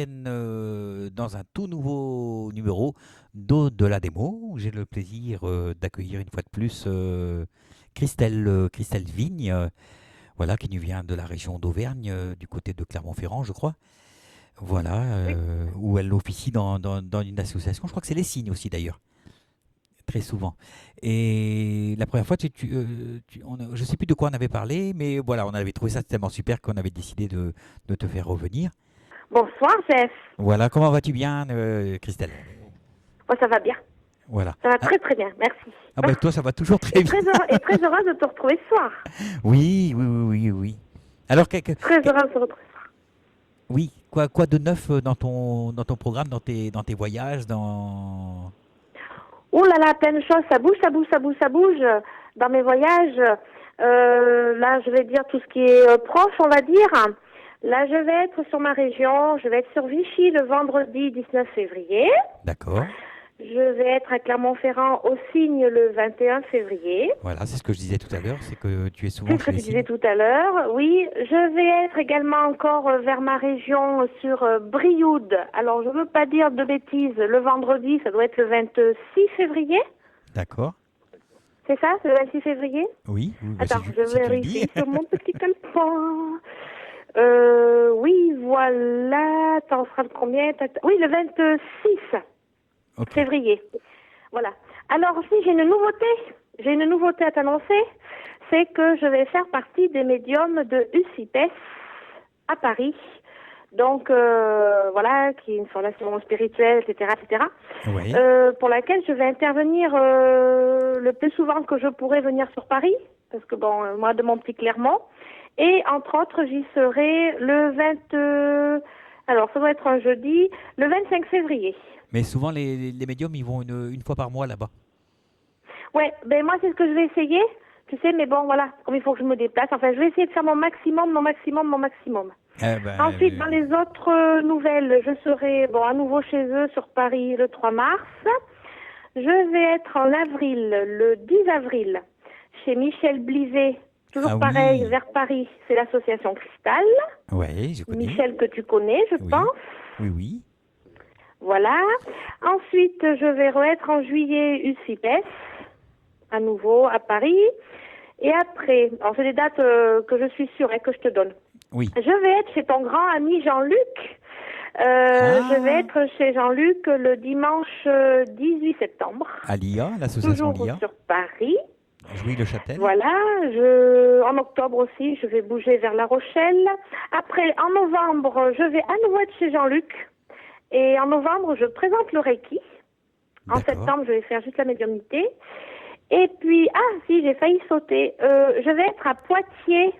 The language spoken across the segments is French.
l'antenne dans un tout nouveau numéro de la démo, où j'ai le plaisir d'accueillir une fois de plus Christelle Vigne, voilà, qui nous vient de la région d'Auvergne, du côté de Clermont-Ferrand, je crois. Voilà, Oui. où elle officie dans une association. Je crois que c'est les signes aussi d'ailleurs, très souvent. Et la première fois, je ne sais plus de quoi on avait parlé, mais voilà, on avait trouvé ça tellement super qu'on avait décidé de te faire revenir. Bonsoir, Jeff. Voilà, comment vas-tu bien, Christelle? Moi, ça va bien. Voilà. Ça va Ah, très très bien, merci. ah bah toi, ça va toujours très bien. Et très heureuse de te retrouver ce soir. Oui, oui, oui, oui, oui. Alors, Très heureuse de te retrouver ce soir. oui, quoi de neuf dans ton programme, dans tes voyages, dans... Ouh là là, plein de choses, ça bouge, ça bouge, ça bouge, ça bouge. Dans mes voyages, là, je vais dire tout ce qui est proche, on va dire. Là, je vais être sur ma région, je vais être sur Vichy le vendredi 19 février. D'accord. Je vais être à Clermont-Ferrand au Cygne le 21 février. Voilà, c'est ce que je disais tout à l'heure, c'est que tu es souvent C'est ce que chez les tu disais signes. tout à l'heure. Oui, je vais être également encore vers ma région sur Brioude. Alors, je ne veux pas dire de bêtises. Le vendredi, ça doit être le 26 février. D'accord. C'est ça, c'est le 26 février? Oui, oui, bah, Attends, je si tu le dis. vérifie sur mon petit calepin. Oui, voilà. Attends, on sera de combien? Oui, le 26 Ok. février. Voilà. Alors aussi, j'ai une nouveauté. J'ai une nouveauté à t'annoncer. C'est que je vais faire partie des médiums de UCIPES à Paris. Donc, voilà, qui est une formation spirituelle, etc., etc., Oui. pour laquelle je vais intervenir le plus souvent que je pourrai venir sur Paris, parce que, bon, moi, de mon petit Clermont. Et, entre autres, j'y serai le 20... alors, ça doit être un jeudi, le 25 février. Mais souvent, les médiums, ils vont une fois par mois là-bas. Ouais, ben moi c'est ce que je vais essayer, tu sais, mais bon voilà, comme il faut que je me déplace, enfin je vais essayer de faire mon maximum, mon maximum, mon maximum. Eh ben, Ensuite, dans les autres nouvelles, je serai bon à nouveau chez eux sur Paris le 3 mars. Je vais être en avril, le 10 avril, chez Michel Blivet, ah toujours pareil, oui. vers Paris, c'est l'association Cristal. Ouais, je connais. Michel que tu connais, je Oui. pense. Oui, oui. Voilà. Ensuite, je vais être en juillet UCIPES, à nouveau à Paris. Et après, alors c'est des dates que je suis sûre et que je te donne. Oui. Je vais être chez ton grand ami Jean-Luc. Je vais Ah, être chez Jean-Luc le dimanche 18 septembre. à l'IA, l'association Toujours l'IA. sur Paris. Jouy-le-Châtel. Voilà. En octobre aussi, je vais bouger vers La Rochelle. Après, en novembre, je vais à nouveau être chez Jean-Luc. Et en novembre, je présente le Reiki. En D'accord. septembre, je vais faire juste la médiumnité. Et puis, ah si, j'ai failli sauter. Je vais être à Poitiers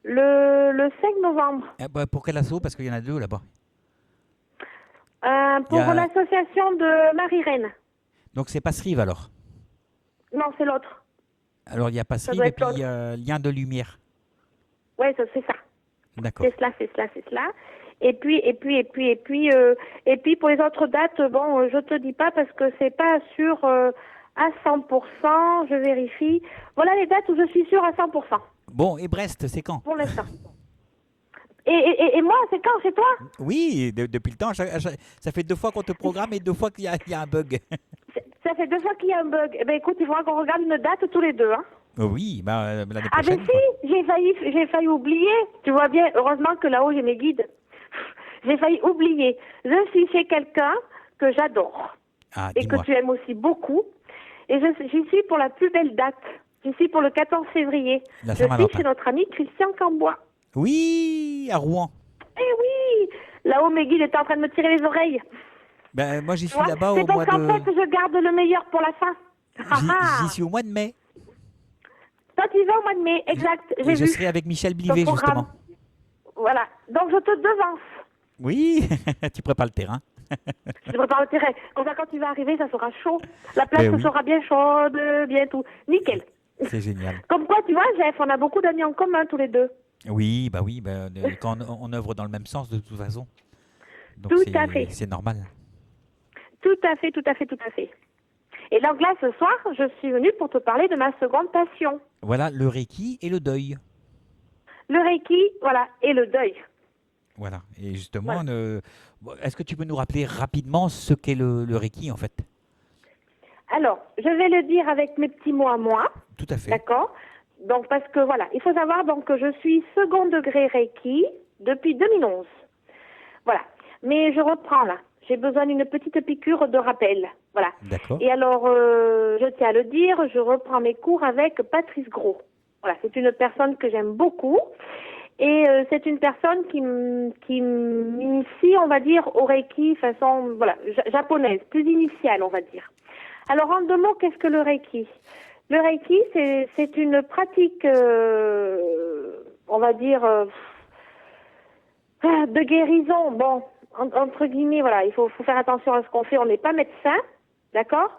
le 5 novembre Eh ben, pour quel assaut? Parce qu'il y en a deux là-bas. Il y pour a... l'association de Marie-Reine. Donc c'est Passerive alors. Non, c'est l'autre. Alors il y a Ça Passerive doit et être puis l'autre. Lien de Lumière. Oui, c'est ça. D'accord. C'est cela, c'est cela, c'est cela. Et puis pour les autres dates, bon, je te dis pas parce que c'est pas sûr à 100%. Je vérifie. Voilà les dates où je suis sûre à 100% Bon, et Brest, c'est quand? pour l'instant. Et moi, c'est quand chez toi? Oui, depuis le temps, ça fait 2 fois qu'on te programme et 2 fois qu'il y a un bug. Ça fait 2 fois qu'il y a un bug. Eh ben écoute, il faudra qu'on regarde une date tous les deux, hein. Oui, bah, l'année Ah ben prochaine, quoi. si, j'ai failli oublier. Tu vois bien, heureusement que là-haut j'ai mes guides. J'ai failli oublier. Je suis chez quelqu'un que j'adore Ah, et que dis-moi. tu aimes aussi beaucoup. Et j'y suis pour la plus belle date. J'y suis pour le 14 février. La Je suis Saint-Valentin. chez notre ami Christian Cambois. Oui, à Rouen. Eh oui, là-haut mes guides étaient en train de me tirer les oreilles. Ben, moi, j'y Tu suis vois, là-bas c'est au parce mois qu'en de... fait je garde le meilleur pour la fin. Ah J'y ah. suis au mois de mai. Toi tu y vas au mois de mai, exact, Et j'ai je vu serai avec Michel ton Blivet, programme. justement. Voilà, donc je te devance. Oui, tu prépares le terrain. Je prépare le terrain. Comme ça, quand tu vas arriver, ça sera chaud. La place Ben oui, sera bien chaude, bien tout. Nickel. c'est génial. Comme quoi, tu vois, Jeff, on a beaucoup d'amis en commun tous les deux. Oui, ben, quand on œuvre dans le même sens, de toute façon. Donc, Tout à c'est fait. c'est normal. Tout à fait, tout à fait, tout à fait. Et donc là, ce soir, je suis venue pour te parler de ma seconde passion. Voilà, le Reiki et le deuil. Le Reiki, voilà, et le deuil. Voilà. Et justement, est-ce que tu peux nous rappeler rapidement ce qu'est le Reiki en fait? Alors, je vais le dire avec mes petits mots à moi, Tout à fait. d'accord? Donc, parce que voilà, il faut savoir donc que je suis second degré Reiki depuis 2011. Voilà. Mais je reprends là. J'ai besoin d'une petite piqûre de rappel. Voilà. D'accord. Et alors, je tiens à le dire, je reprends mes cours avec Patrice Gros. Voilà, c'est une personne que j'aime beaucoup. Et c'est une personne qui m'initie, on va dire, au Reiki façon, voilà, japonaise, plus initiale, on va dire. Alors, en deux mots, qu'est-ce que le Reiki? Le Reiki, c'est une pratique, on va dire, de guérison. Bon, entre guillemets, voilà, il faut faire attention à ce qu'on fait. On n'est pas médecin, d'accord?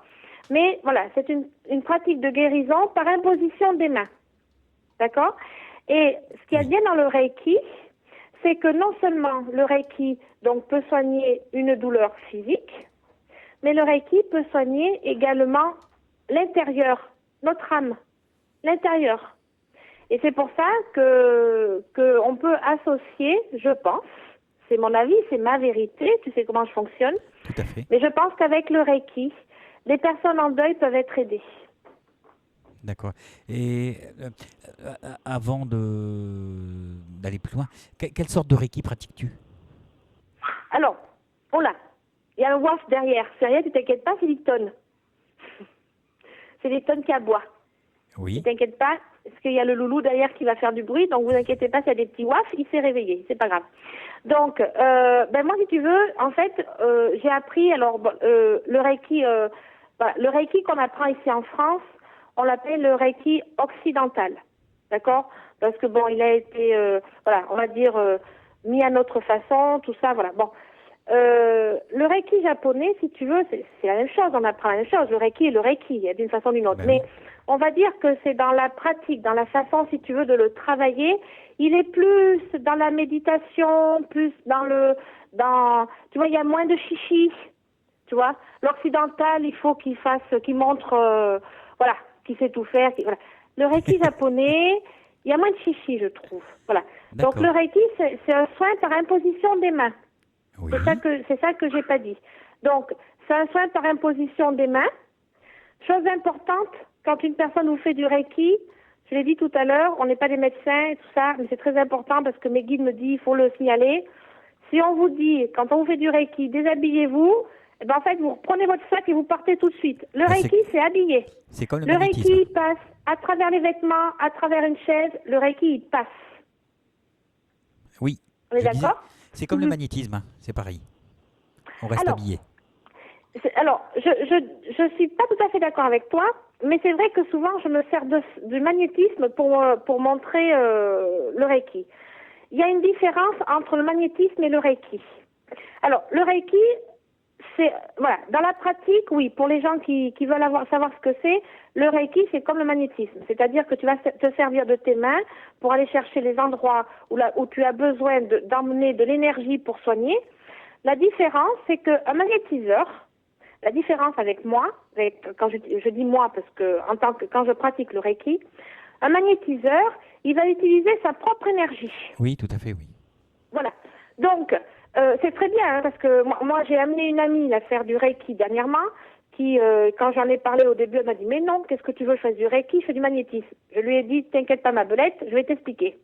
Mais voilà, c'est une pratique de guérison par imposition des mains, d'accord? Et ce qu'il y a de bien dans le Reiki, c'est que non seulement le Reiki donc peut soigner une douleur physique, mais le Reiki peut soigner également l'intérieur, notre âme, l'intérieur. Et c'est pour ça que on peut associer, je pense, c'est mon avis, c'est ma vérité, tu sais comment je fonctionne, Tout à fait. mais je pense qu'avec le Reiki, les personnes en deuil peuvent être aidées. D'accord. Et avant d'aller plus loin, quelle sorte de Reiki pratiques-tu? Alors, oh là, il y a un waf derrière. C'est rien, tu t'inquiètes pas, c'est Lipton. C'est Lipton qui aboie. Oui. Tu t'inquiètes pas, parce qu'il y a le loulou derrière qui va faire du bruit, donc vous inquiétez pas s'il y a des petits wafs, il s'est réveillé, c'est pas grave. Donc, moi, si tu veux, en fait, j'ai appris, alors, le Reiki, le Reiki qu'on apprend ici en France, on l'appelle le Reiki occidental, d'accord? Parce que bon, il a été, on va dire, mis à notre façon, tout ça, voilà. Bon, le Reiki japonais, si tu veux, c'est la même chose, on apprend la même chose, le Reiki et le Reiki, d'une façon ou d'une autre. Ben Mais oui. on va dire que c'est dans la pratique, dans la façon, si tu veux, de le travailler. Il est plus dans la méditation, plus tu vois, il y a moins de chichi, tu vois. L'occidental, il faut qu'il montre, voilà, qu'il sait tout faire. Voilà. Le Reiki japonais, il y a moins de chichi, je trouve. Voilà. Donc le D'accord. Reiki, c'est un soin par imposition des mains. Oui. C'est ça que j'ai pas dit. Donc, c'est un soin par imposition des mains. Chose importante, quand une personne vous fait du Reiki, je l'ai dit tout à l'heure, on n'est pas des médecins et tout ça, mais c'est très important parce que mes guides me disent, il faut le signaler. Si on vous dit, quand on vous fait du Reiki, déshabillez-vous, eh ben en fait, vous reprenez votre sac et vous partez tout de suite. Le Ah, Reiki, c'est habillé. c'est comme le Le magnétisme. Reiki, il passe à travers les vêtements, à travers une chaise. Le Reiki, il passe. Oui. On est Je disais, d'accord? c'est comme le Mhm. magnétisme, hein, c'est pareil. On reste Alors, habillé. Alors, je suis pas tout à fait d'accord avec toi, mais c'est vrai que souvent je me sers du magnétisme pour montrer le Reiki. Il y a une différence entre le magnétisme et le Reiki. Alors, le Reiki, c'est voilà, dans la pratique, oui, pour les gens qui veulent savoir ce que c'est, le Reiki, c'est comme le magnétisme, c'est-à-dire que tu vas te servir de tes mains pour aller chercher les endroits où tu as besoin d'emmener de l'énergie pour soigner. La différence, c'est qu'un magnétiseur, la différence avec moi, quand je dis moi parce que quand je pratique le Reiki, un magnétiseur, il va utiliser sa propre énergie. Oui, tout à fait, oui. Voilà. Donc, c'est très bien, hein, parce que moi j'ai amené une amie à faire du Reiki dernièrement, qui, quand j'en ai parlé au début, elle m'a dit, mais non, qu'est-ce que tu veux, je fais du Reiki, je fais du magnétisme. Je lui ai dit, t'inquiète pas ma belette, je vais t'expliquer.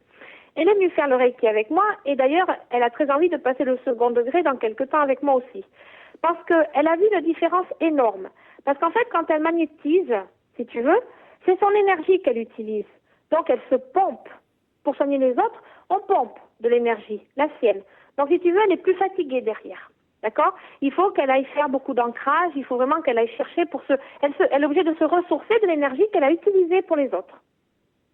Elle est venue faire le Reiki avec moi, et d'ailleurs, elle a très envie de passer le second degré dans quelque temps avec moi aussi. Parce qu'elle a vu une différence énorme. Parce qu'en fait, quand elle magnétise, si tu veux, c'est son énergie qu'elle utilise. Donc, elle se pompe. Pour soigner les autres, on pompe de l'énergie, la sienne. Donc, si tu veux, elle est plus fatiguée derrière. D'accord? Il faut qu'elle aille faire beaucoup d'ancrage, il faut vraiment qu'elle aille chercher elle est obligée de se ressourcer de l'énergie qu'elle a utilisée pour les autres.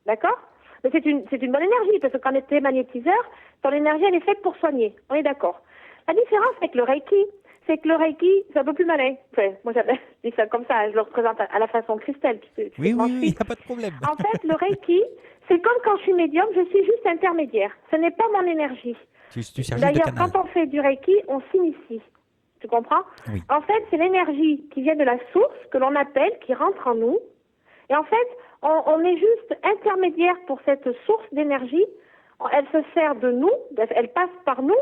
D'accord? Mais c'est une bonne énergie, parce que quand tu es magnétiseur, ton énergie, elle est faite pour soigner. On est d'accord. La différence avec le Reiki, c'est que le Reiki, c'est un peu plus malin. Enfin, moi, je dis ça comme ça, je le représente à la façon Christelle. Tu sais Oui, comment oui, je oui, il suis. n'y a pas de problème. En fait, le Reiki, c'est comme quand je suis médium, je suis juste intermédiaire. Ce n'est pas mon énergie. Tu cherches juste le D'ailleurs, canal. quand on fait du Reiki, on s'initie. Tu comprends? Oui. En fait, c'est l'énergie qui vient de la source, que l'on appelle, qui rentre en nous. Et en fait, on est juste intermédiaire pour cette source d'énergie. Elle se sert de nous, elle passe par nous.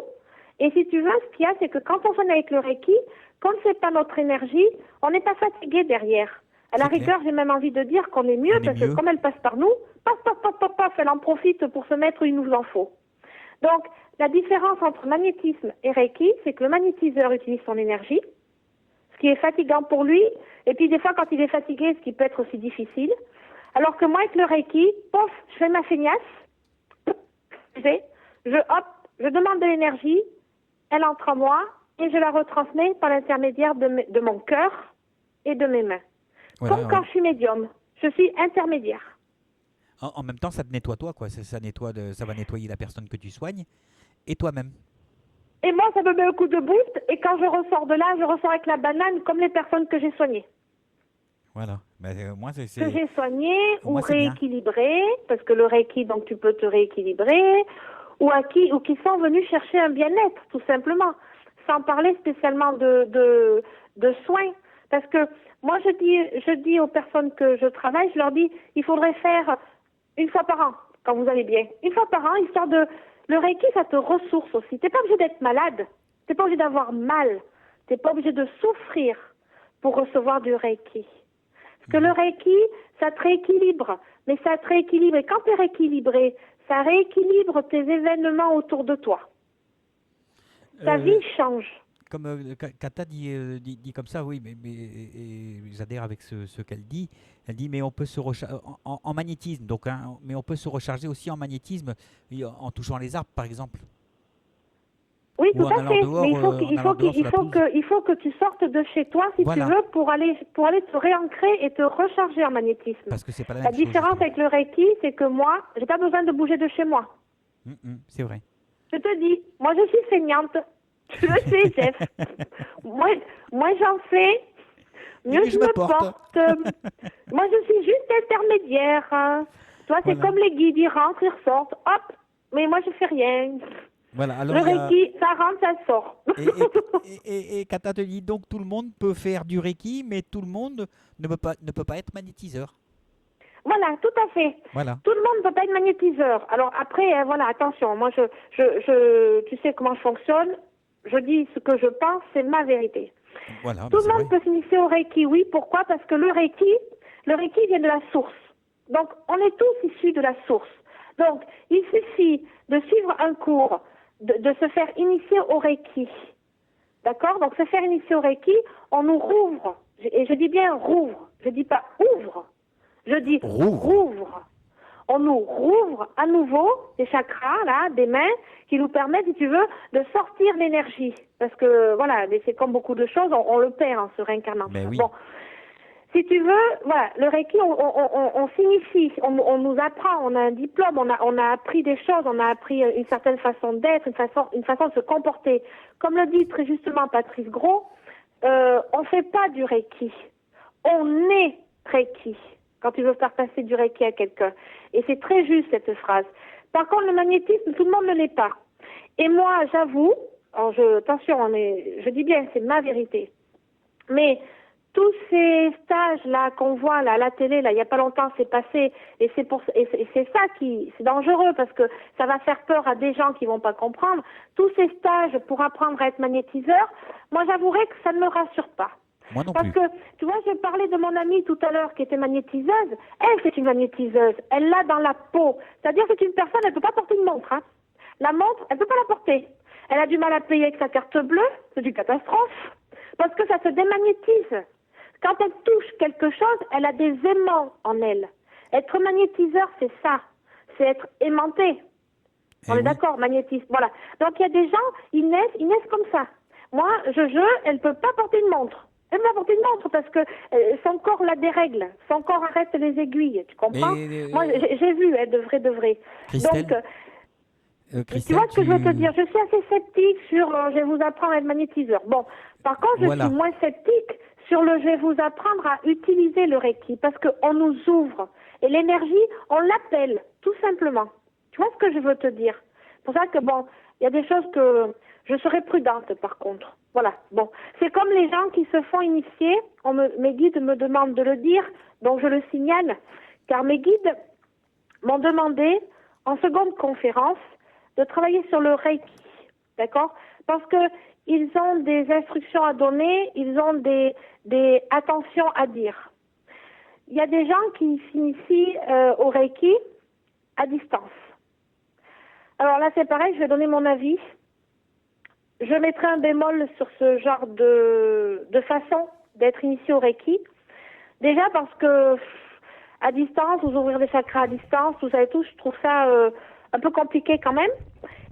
Et si tu veux, ce qu'il y a, c'est que quand on soigne avec le Reiki, comme c'est pas notre énergie, on n'est pas fatigué derrière. À la C'est clair. rigueur, j'ai même envie de dire qu'on est mieux On est parce que mieux. comme elle passe par nous, paf, paf, paf, paf, paf, elle en profite pour se mettre où il nous en faut. Donc, la différence entre magnétisme et Reiki, c'est que le magnétiseur utilise son énergie, ce qui est fatigant pour lui, et puis des fois, quand il est fatigué, ce qui peut être aussi difficile. Alors que moi, avec le Reiki, pof, je fais ma feignasse, je demande de l'énergie, elle entre en moi, et je la retransmets par l'intermédiaire de mon cœur et de mes mains. Voilà, Comme quand je suis médium, je suis intermédiaire. En même temps, ça te nettoie toi, quoi. Ça va nettoyer la personne que tu soignes et toi-même. Et moi, ça me met un coup de boost, et quand je ressors de là, je ressors avec la banane comme les personnes que j'ai soignées. Voilà. Moi, Que j'ai soignées pour ou moi, c'est bien. rééquilibrées, parce que le Reiki, donc tu peux te rééquilibrer, ou qui sont venus chercher un bien-être, tout simplement, sans parler spécialement de soins. Parce que moi, je dis aux personnes que je travaille, je leur dis, il faudrait faire une fois par an, quand vous allez bien. Une fois par an, histoire de... Le Reiki, ça te ressource aussi. T'es pas obligé d'être malade. T'es pas obligé d'avoir mal. T'es pas obligé de souffrir pour recevoir du Reiki. Parce que le Reiki, ça te rééquilibre. Mais ça te rééquilibre. Et quand tu es rééquilibré, ça rééquilibre tes événements autour de toi. Ta vie change. Comme Kata dit comme ça, oui, et j'adhère avec ce qu'elle dit. Elle dit, mais on peut se recharger en magnétisme, donc, hein, mais on peut se recharger aussi en magnétisme en touchant les arbres, par exemple, Oui, ou tout en à allant fait. dehors, Mais il faut sur la pelouse. il faut que tu sortes de chez toi, si tu Voilà, veux, pour aller te réancrer et te recharger en magnétisme. parce que c'est pas la La même chose, différence justement. avec le Reiki, c'est que moi, j'ai pas besoin de bouger de chez moi. C'est vrai. Je te dis, moi je suis feignante. Tu le sais, Jeff. Moi j'en fais, mieux Et je je me me porte. porte. Moi je suis juste intermédiaire. Hein. Toi, c'est Voilà. comme les guides, ils rentrent, ils ressortent, hop. Mais moi je fais rien. Voilà, alors Le il y a... Reiki, ça rentre, ça sort. Et Kata te dit, donc tout le monde peut faire du Reiki, mais tout le monde ne peut pas être magnétiseur. Voilà, tout à fait. Voilà. Tout le monde ne peut pas être magnétiseur. Alors après, voilà, attention, moi tu sais comment je fonctionne. Je dis ce que je pense, c'est ma vérité. Voilà, Tout c'est le vrai. monde peut s'initier au Reiki, oui. Pourquoi? Parce que le Reiki vient de la source. Donc, on est tous issus de la source. Donc, il suffit de suivre un cours, de se faire initier au Reiki. D'accord? Donc, se faire initier au Reiki, on nous rouvre. Et je dis bien rouvre. Je dis pas ouvre. Je dis rouvre. On nous rouvre à nouveau des chakras, là, des mains, qui nous permettent, si tu veux, de sortir l'énergie. Parce que, voilà, mais c'est comme beaucoup de choses, on le perd en se réincarnant. Mais oui. Bon. Si tu veux, voilà, le Reiki, on s'initie, on nous apprend, on a un diplôme, on a appris des choses, on a appris une certaine façon d'être, une façon de se comporter. Comme le dit très justement Patrice Gros, on ne fait pas du Reiki, on est Reiki. Quand tu veux faire passer du Reiki à quelqu'un. Et c'est très juste cette phrase. Par contre, le magnétisme, tout le monde ne l'est pas. Et moi, j'avoue, attention, je dis bien, c'est ma vérité. Mais tous ces stages-là qu'on voit là, à la télé, là, il n'y a pas longtemps, c'est passé, et c'est ça c'est dangereux parce que ça va faire peur à des gens qui vont pas comprendre. Tous ces stages pour apprendre à être magnétiseur, moi j'avouerais que ça ne me rassure pas. Moi non Parce plus. que, tu vois, je parlais de mon amie tout à l'heure qui était magnétiseuse. Elle, c'est une magnétiseuse. Elle l'a dans la peau. C'est-à-dire que c'est une personne, elle ne peut pas porter une montre. Hein. La montre, elle ne peut pas la porter. Elle a du mal à payer avec sa carte bleue. C'est une catastrophe. Parce que ça se démagnétise. Quand elle touche quelque chose, elle a des aimants en elle. Être magnétiseur, c'est ça. C'est être aimanté. On est d'accord, magnétisme. Voilà. Donc, il y a des gens, ils naissent comme ça. Moi, elle ne peut pas porter une montre. Elle va porter une montre parce que son corps a des règles. Son corps arrête les aiguilles. Tu comprends? Moi, j'ai vu, de vrai. Christelle, Donc, tu vois ce que je veux te dire? Je suis assez sceptique sur je vais vous apprendre à être magnétiseur. Bon, par contre, je suis moins sceptique sur le je vais vous apprendre à utiliser le Reiki parce qu'on nous ouvre. Et l'énergie, on l'appelle, tout simplement. Tu vois ce que je veux te dire? C'est pour ça que, bon, il y a des choses que je serais prudente, par contre. Voilà, bon. C'est comme les gens qui se font initier, mes guides me demandent de le dire, donc je le signale, car mes guides m'ont demandé, en seconde conférence, de travailler sur le Reiki, d'accord? Parce que ils ont des instructions à donner, ils ont des attentions à dire. Il y a des gens qui s'initient au Reiki à distance. Alors là, c'est pareil, je vais donner mon avis. Je mettrai un bémol sur ce genre de façon d'être initié au Reiki. Déjà parce que à distance, vous ouvrir des chakras à distance, tout ça et tout, je trouve ça un peu compliqué quand même.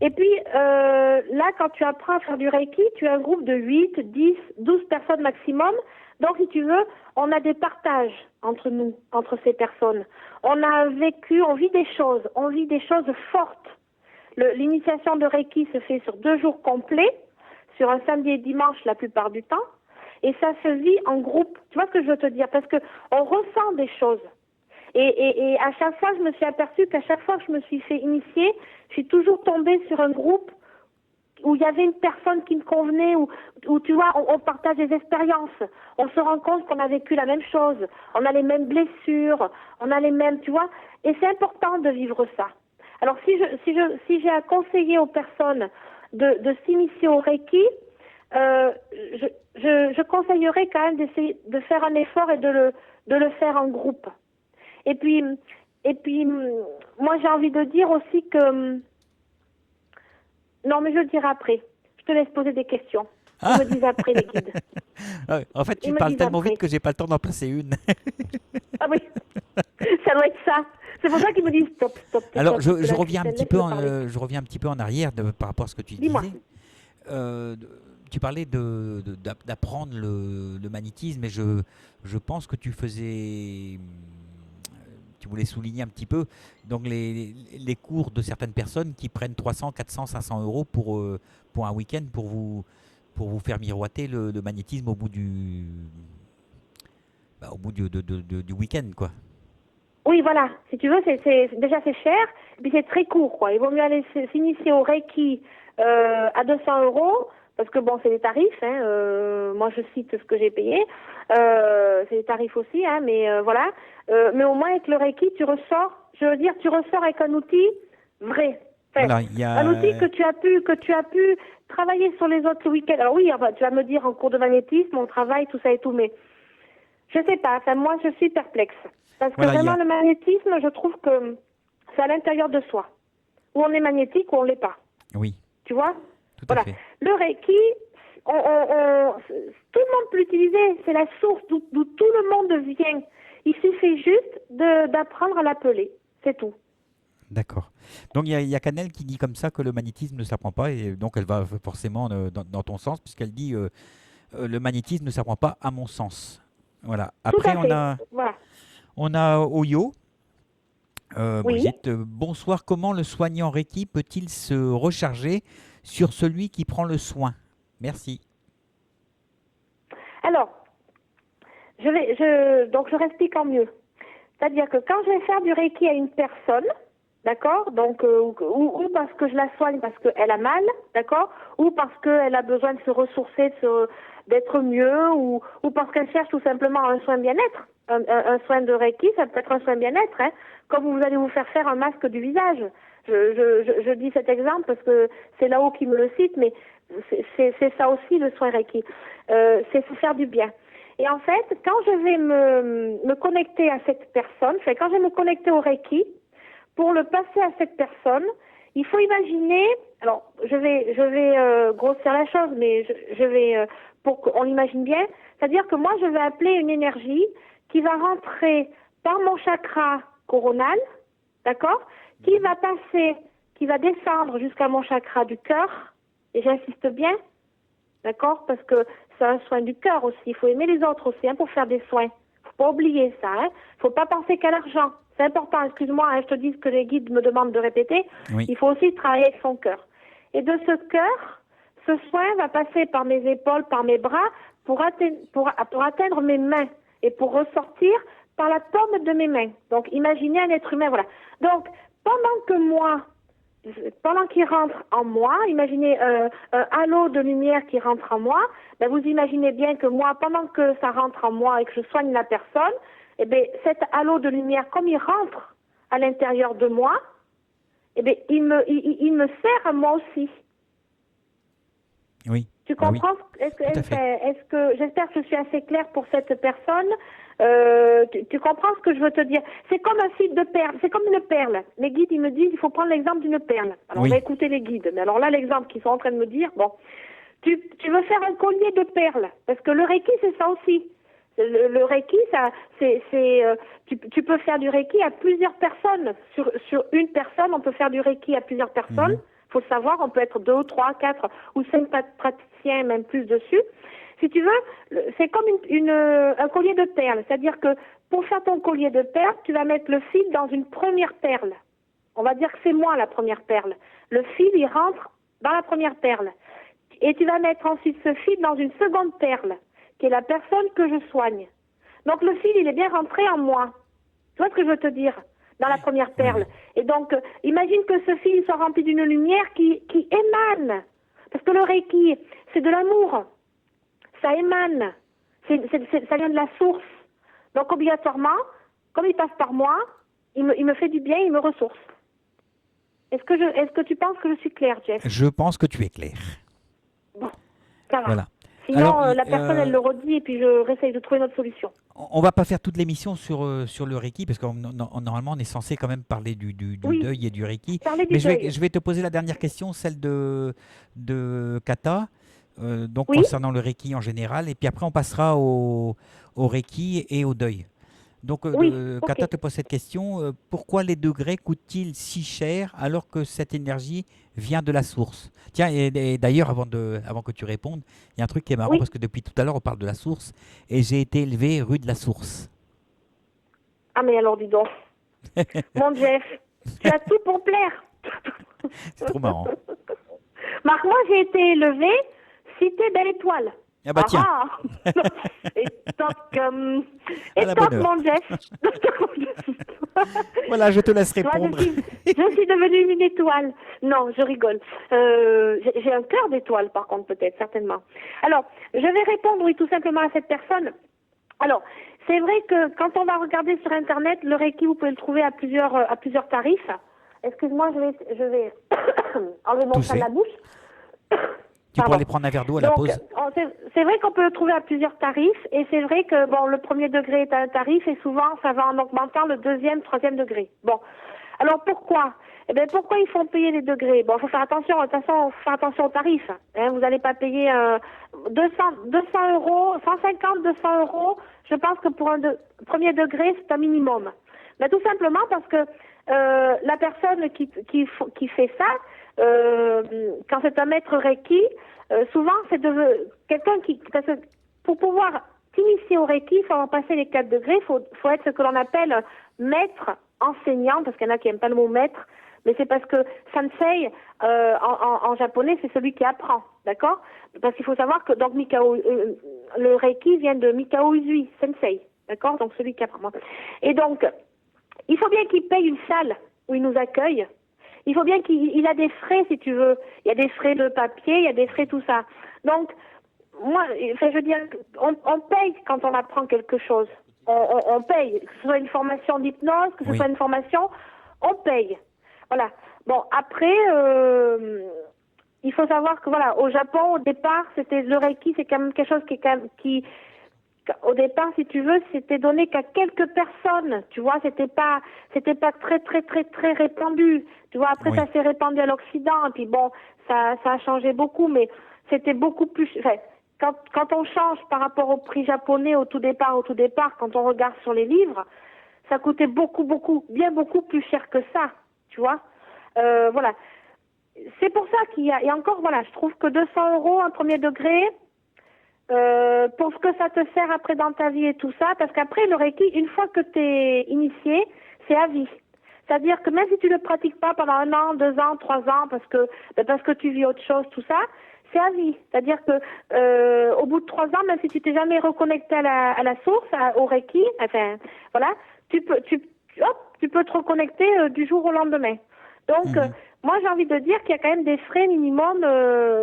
Et puis là, quand tu apprends à faire du Reiki, tu as un groupe de 8, 10, 12 personnes maximum. Donc, si tu veux, on a des partages entre nous, entre ces personnes. On a vécu, on vit des choses fortes. L'initiation de Reiki se fait sur 2 jours complets, sur un samedi et dimanche la plupart du temps, et ça se vit en groupe. Tu vois ce que je veux te dire? Parce que on ressent des choses. Et à chaque fois, je me suis aperçue qu'à chaque fois que je me suis fait initier, je suis toujours tombée sur un groupe où il y avait une personne qui me convenait, où tu vois, on partage des expériences. On se rend compte qu'on a vécu la même chose. On a les mêmes blessures, on a les mêmes, tu vois. Et c'est important de vivre ça. Alors, si j'ai à conseiller aux personnes de s'initier au Reiki, je conseillerais quand même d'essayer de faire un effort et de le faire en groupe. Et puis, moi, j'ai envie de dire aussi que... Non, mais je le dirai après. Je te laisse poser des questions. Ils me disent après, les guides. En fait, tu parles tellement vite que j'ai pas le temps d'en passer une. Ah oui, ça doit être ça. C'est pour ça qu'ils me disent stop, stop. Alors, stop, je reviens je un petit peu en arrière par rapport à ce que tu Dis-moi. disais. Tu parlais d'apprendre le magnétisme, et je pense que tu voulais souligner un petit peu donc les cours de certaines personnes qui prennent 300, 400, 500 euros pour un week-end pour vous faire miroiter le magnétisme au bout du week-end, quoi. Oui, voilà. Si tu veux, déjà c'est cher, puis c'est très court, quoi. Il vaut mieux aller s'initier au Reiki à 200 euros, parce que bon, c'est des tarifs. Moi, je cite ce que j'ai payé. C'est des tarifs aussi, mais voilà. Mais au moins avec le Reiki, tu ressors avec un outil vrai. Enfin, Voilà, un outil que tu as pu travailler sur les autres week-ends. Alors oui, enfin, tu vas me dire en cours de magnétisme, on travaille, tout ça et tout, mais je sais pas. Enfin, moi, je suis perplexe. Parce que vraiment, le magnétisme, je trouve que c'est à l'intérieur de soi. Où on est magnétique ou on l'est pas. Oui. Tu vois? Tout à fait. Le Reiki, tout le monde peut l'utiliser. C'est la source d'où tout le monde vient. Il suffit juste d'apprendre à l'appeler. C'est tout. D'accord. Donc, il y a Canel qui dit comme ça que le magnétisme ne s'apprend pas, et donc elle va forcément dans ton sens, puisqu'elle dit le magnétisme ne s'apprend pas à mon sens. Voilà. Après, on a Oyo. Oui. Brigitte, bonsoir. Comment le soignant Reiki peut-il se recharger sur celui qui prend le soin? Merci. Alors, donc je réexplique en mieux. C'est-à-dire que quand je vais faire du Reiki à une personne, d'accord, donc ou parce que je la soigne parce qu'elle a mal, d'accord, ou parce qu'elle a besoin de se ressourcer, d'être mieux, ou parce qu'elle cherche tout simplement un soin bien-être. Un soin de Reiki, ça peut être un soin bien-être, comme vous allez vous faire un masque du visage. Je dis cet exemple parce que c'est là-haut qui me le cite, mais c'est ça aussi le soin Reiki. C'est se faire du bien. Et en fait, quand je vais me connecter à cette personne, quand je vais me connecter au Reiki, pour le passer à cette personne, il faut imaginer, alors je vais grossir la chose, mais je vais, pour qu'on l'imagine bien, c'est-à-dire que moi je vais appeler une énergie qui va rentrer par mon chakra coronal, d'accord, qui va descendre jusqu'à mon chakra du cœur, et j'insiste bien, d'accord, parce que c'est un soin du cœur aussi, il faut aimer les autres aussi, pour faire des soins, faut pas oublier ça, faut pas penser qu'à l'argent, c'est important, excuse-moi, je te dis ce que les guides me demandent de répéter, oui. Il faut aussi travailler avec son cœur, et de ce cœur, ce soin va passer par mes épaules, par mes bras, pour atteindre mes mains, et pour ressortir par la paume de mes mains. Donc, imaginez un être humain, voilà. Donc, pendant qu'il rentre en moi, imaginez un halo de lumière qui rentre en moi, ben vous imaginez bien que moi, pendant que ça rentre en moi et que je soigne la personne, eh bien, cet halo de lumière, comme il rentre à l'intérieur de moi, eh bien, il me sert à moi aussi. Oui. Tu Bah oui, comprends? tout à fait. Est-ce que j'espère que je suis assez claire pour cette personne? Tu comprends ce que je veux te dire? C'est comme un fil de perle, c'est comme une perle. Les guides, ils me disent, il faut prendre l'exemple d'une perle. Alors, on va Oui. écouter les guides. Mais alors là, l'exemple qu'ils sont en train de me dire, bon, tu veux faire un collier de perles, parce que le Reiki, c'est ça aussi. Le Reiki, ça, tu peux faire du Reiki à plusieurs personnes. Sur une personne, on peut faire du Reiki à plusieurs personnes. Mhm. Faut le savoir, on peut être 2, 3, 4 ou 5 praticiens, même plus dessus. Si tu veux, c'est comme un collier de perles. C'est-à-dire que pour faire ton collier de perles, tu vas mettre le fil dans une première perle. On va dire que c'est moi la première perle. Le fil, il rentre dans la première perle. Et tu vas mettre ensuite ce fil dans une seconde perle, qui est la personne que je soigne. Donc le fil, il est bien rentré en moi. Tu vois ce que je veux te dire? Dans la première Oui, perle. oui. Et donc, imagine que ce fil soit rempli d'une lumière qui émane. Parce que le Reiki, c'est de l'amour. Ça émane. Ça vient de la source. Donc, obligatoirement, comme il passe par moi, il me fait du bien, il me ressource. Est-ce que tu penses que je suis claire, Jeff? Je pense que tu es clair. Bon, ça va. Voilà. Alors, Sinon, la personne, elle le redit et puis je réessaye de trouver une autre solution. on va pas faire toute l'émission sur le Reiki, parce que normalement, on est censé quand même parler du Oui, deuil et du Reiki. parler du Mais deuil. je vais te poser la dernière question, celle de Kata, donc Oui, concernant le Reiki en général. Et puis après, on passera au Reiki et au deuil. Donc, oui, ok. Kata te pose cette question, pourquoi les degrés coûtent-ils si cher alors que cette énergie vient de la source? Tiens, et d'ailleurs, avant que tu répondes, il y a un truc qui est marrant Oui. parce que depuis tout à l'heure, on parle de la source et j'ai été élevé rue de la Source. Ah, mais alors, dis donc. Mon Jeff, tu as tout pour plaire. C'est trop marrant. Marc, moi, j'ai été élevée cité Belle Étoile. Ah bah tiens, Ah et toc, à et la bonne toc, heure. mon Jeff. Voilà, je te laisse Tu vois, répondre. je suis devenue une étoile. Non, je rigole. J'ai un cœur d'étoile, par contre, peut-être, certainement. Alors, je vais répondre, oui, tout simplement à cette personne. Alors, c'est vrai que quand on va regarder sur Internet, le Reiki, vous pouvez le trouver à plusieurs tarifs. Excuse-moi, je vais enlever mon chat de Tousser. la bouche. Tu pourras Pardon. aller prendre un verre d'eau à la Donc, pause. c'est vrai qu'on peut le trouver à plusieurs tarifs, et c'est vrai que bon, le premier degré est à un tarif, et souvent ça va en augmentant le deuxième, troisième degré. Bon, alors pourquoi? Eh bien, pourquoi ils font payer les degrés? Bon, il faut faire attention. De toute façon, faut faire attention aux tarifs. Hein, vous n'allez pas payer 200 euros, 150, 200 euros. Je pense que pour un premier degré, c'est un minimum. Mais tout simplement parce que la personne qui fait ça, quand c'est un maître Reiki, souvent c'est quelqu'un parce que pour pouvoir s'initier au Reiki, il faut en passer les 4 degrés, faut être ce que l'on appelle maître enseignant, parce qu'il y en a qui n'aiment pas le mot maître, mais c'est parce que sensei, en japonais, c'est celui qui apprend, d'accord? Parce qu'il faut savoir que donc le Reiki vient de Mikao Usui, sensei, d'accord? Donc celui qui apprend. Et donc, il faut bien qu'il paye une salle où il nous accueille. Il faut bien qu'il a des frais, si tu veux. Il y a des frais de papier, il y a des frais tout ça. Donc, moi, enfin, je veux dire, on paye quand on apprend quelque chose. On paye, que ce soit une formation d'hypnose, que ce Oui. soit une formation, on paye. Voilà. Bon, après, il faut savoir que voilà, au Japon, au départ, c'était le Reiki, c'est quand même quelque chose qui au départ, si tu veux, c'était donné qu'à quelques personnes, tu vois, c'était pas très très très très répandu. Tu vois, après Oui. ça s'est répandu à l'Occident, et puis bon, ça a changé beaucoup, mais c'était beaucoup plus. Enfin, quand on change par rapport au prix japonais au tout départ, quand on regarde sur les livres, ça coûtait bien beaucoup plus cher que ça, tu vois. Voilà. C'est pour ça qu'il y a, et encore, voilà, je trouve que 200 euros un premier degré, pour ce que ça te sert après dans ta vie et tout ça, parce qu'après le Reiki, une fois que tu es initié, c'est à vie. C'est-à-dire que même si tu ne le pratiques pas pendant 1 an, 2 ans, 3 ans, parce que tu vis autre chose, tout ça, c'est à vie. C'est-à-dire que au bout de 3 ans, même si tu t'es jamais reconnecté à la source, au Reiki, enfin voilà, tu peux te reconnecter du jour au lendemain. Donc Mhm. moi j'ai envie de dire qu'il y a quand même des frais minimum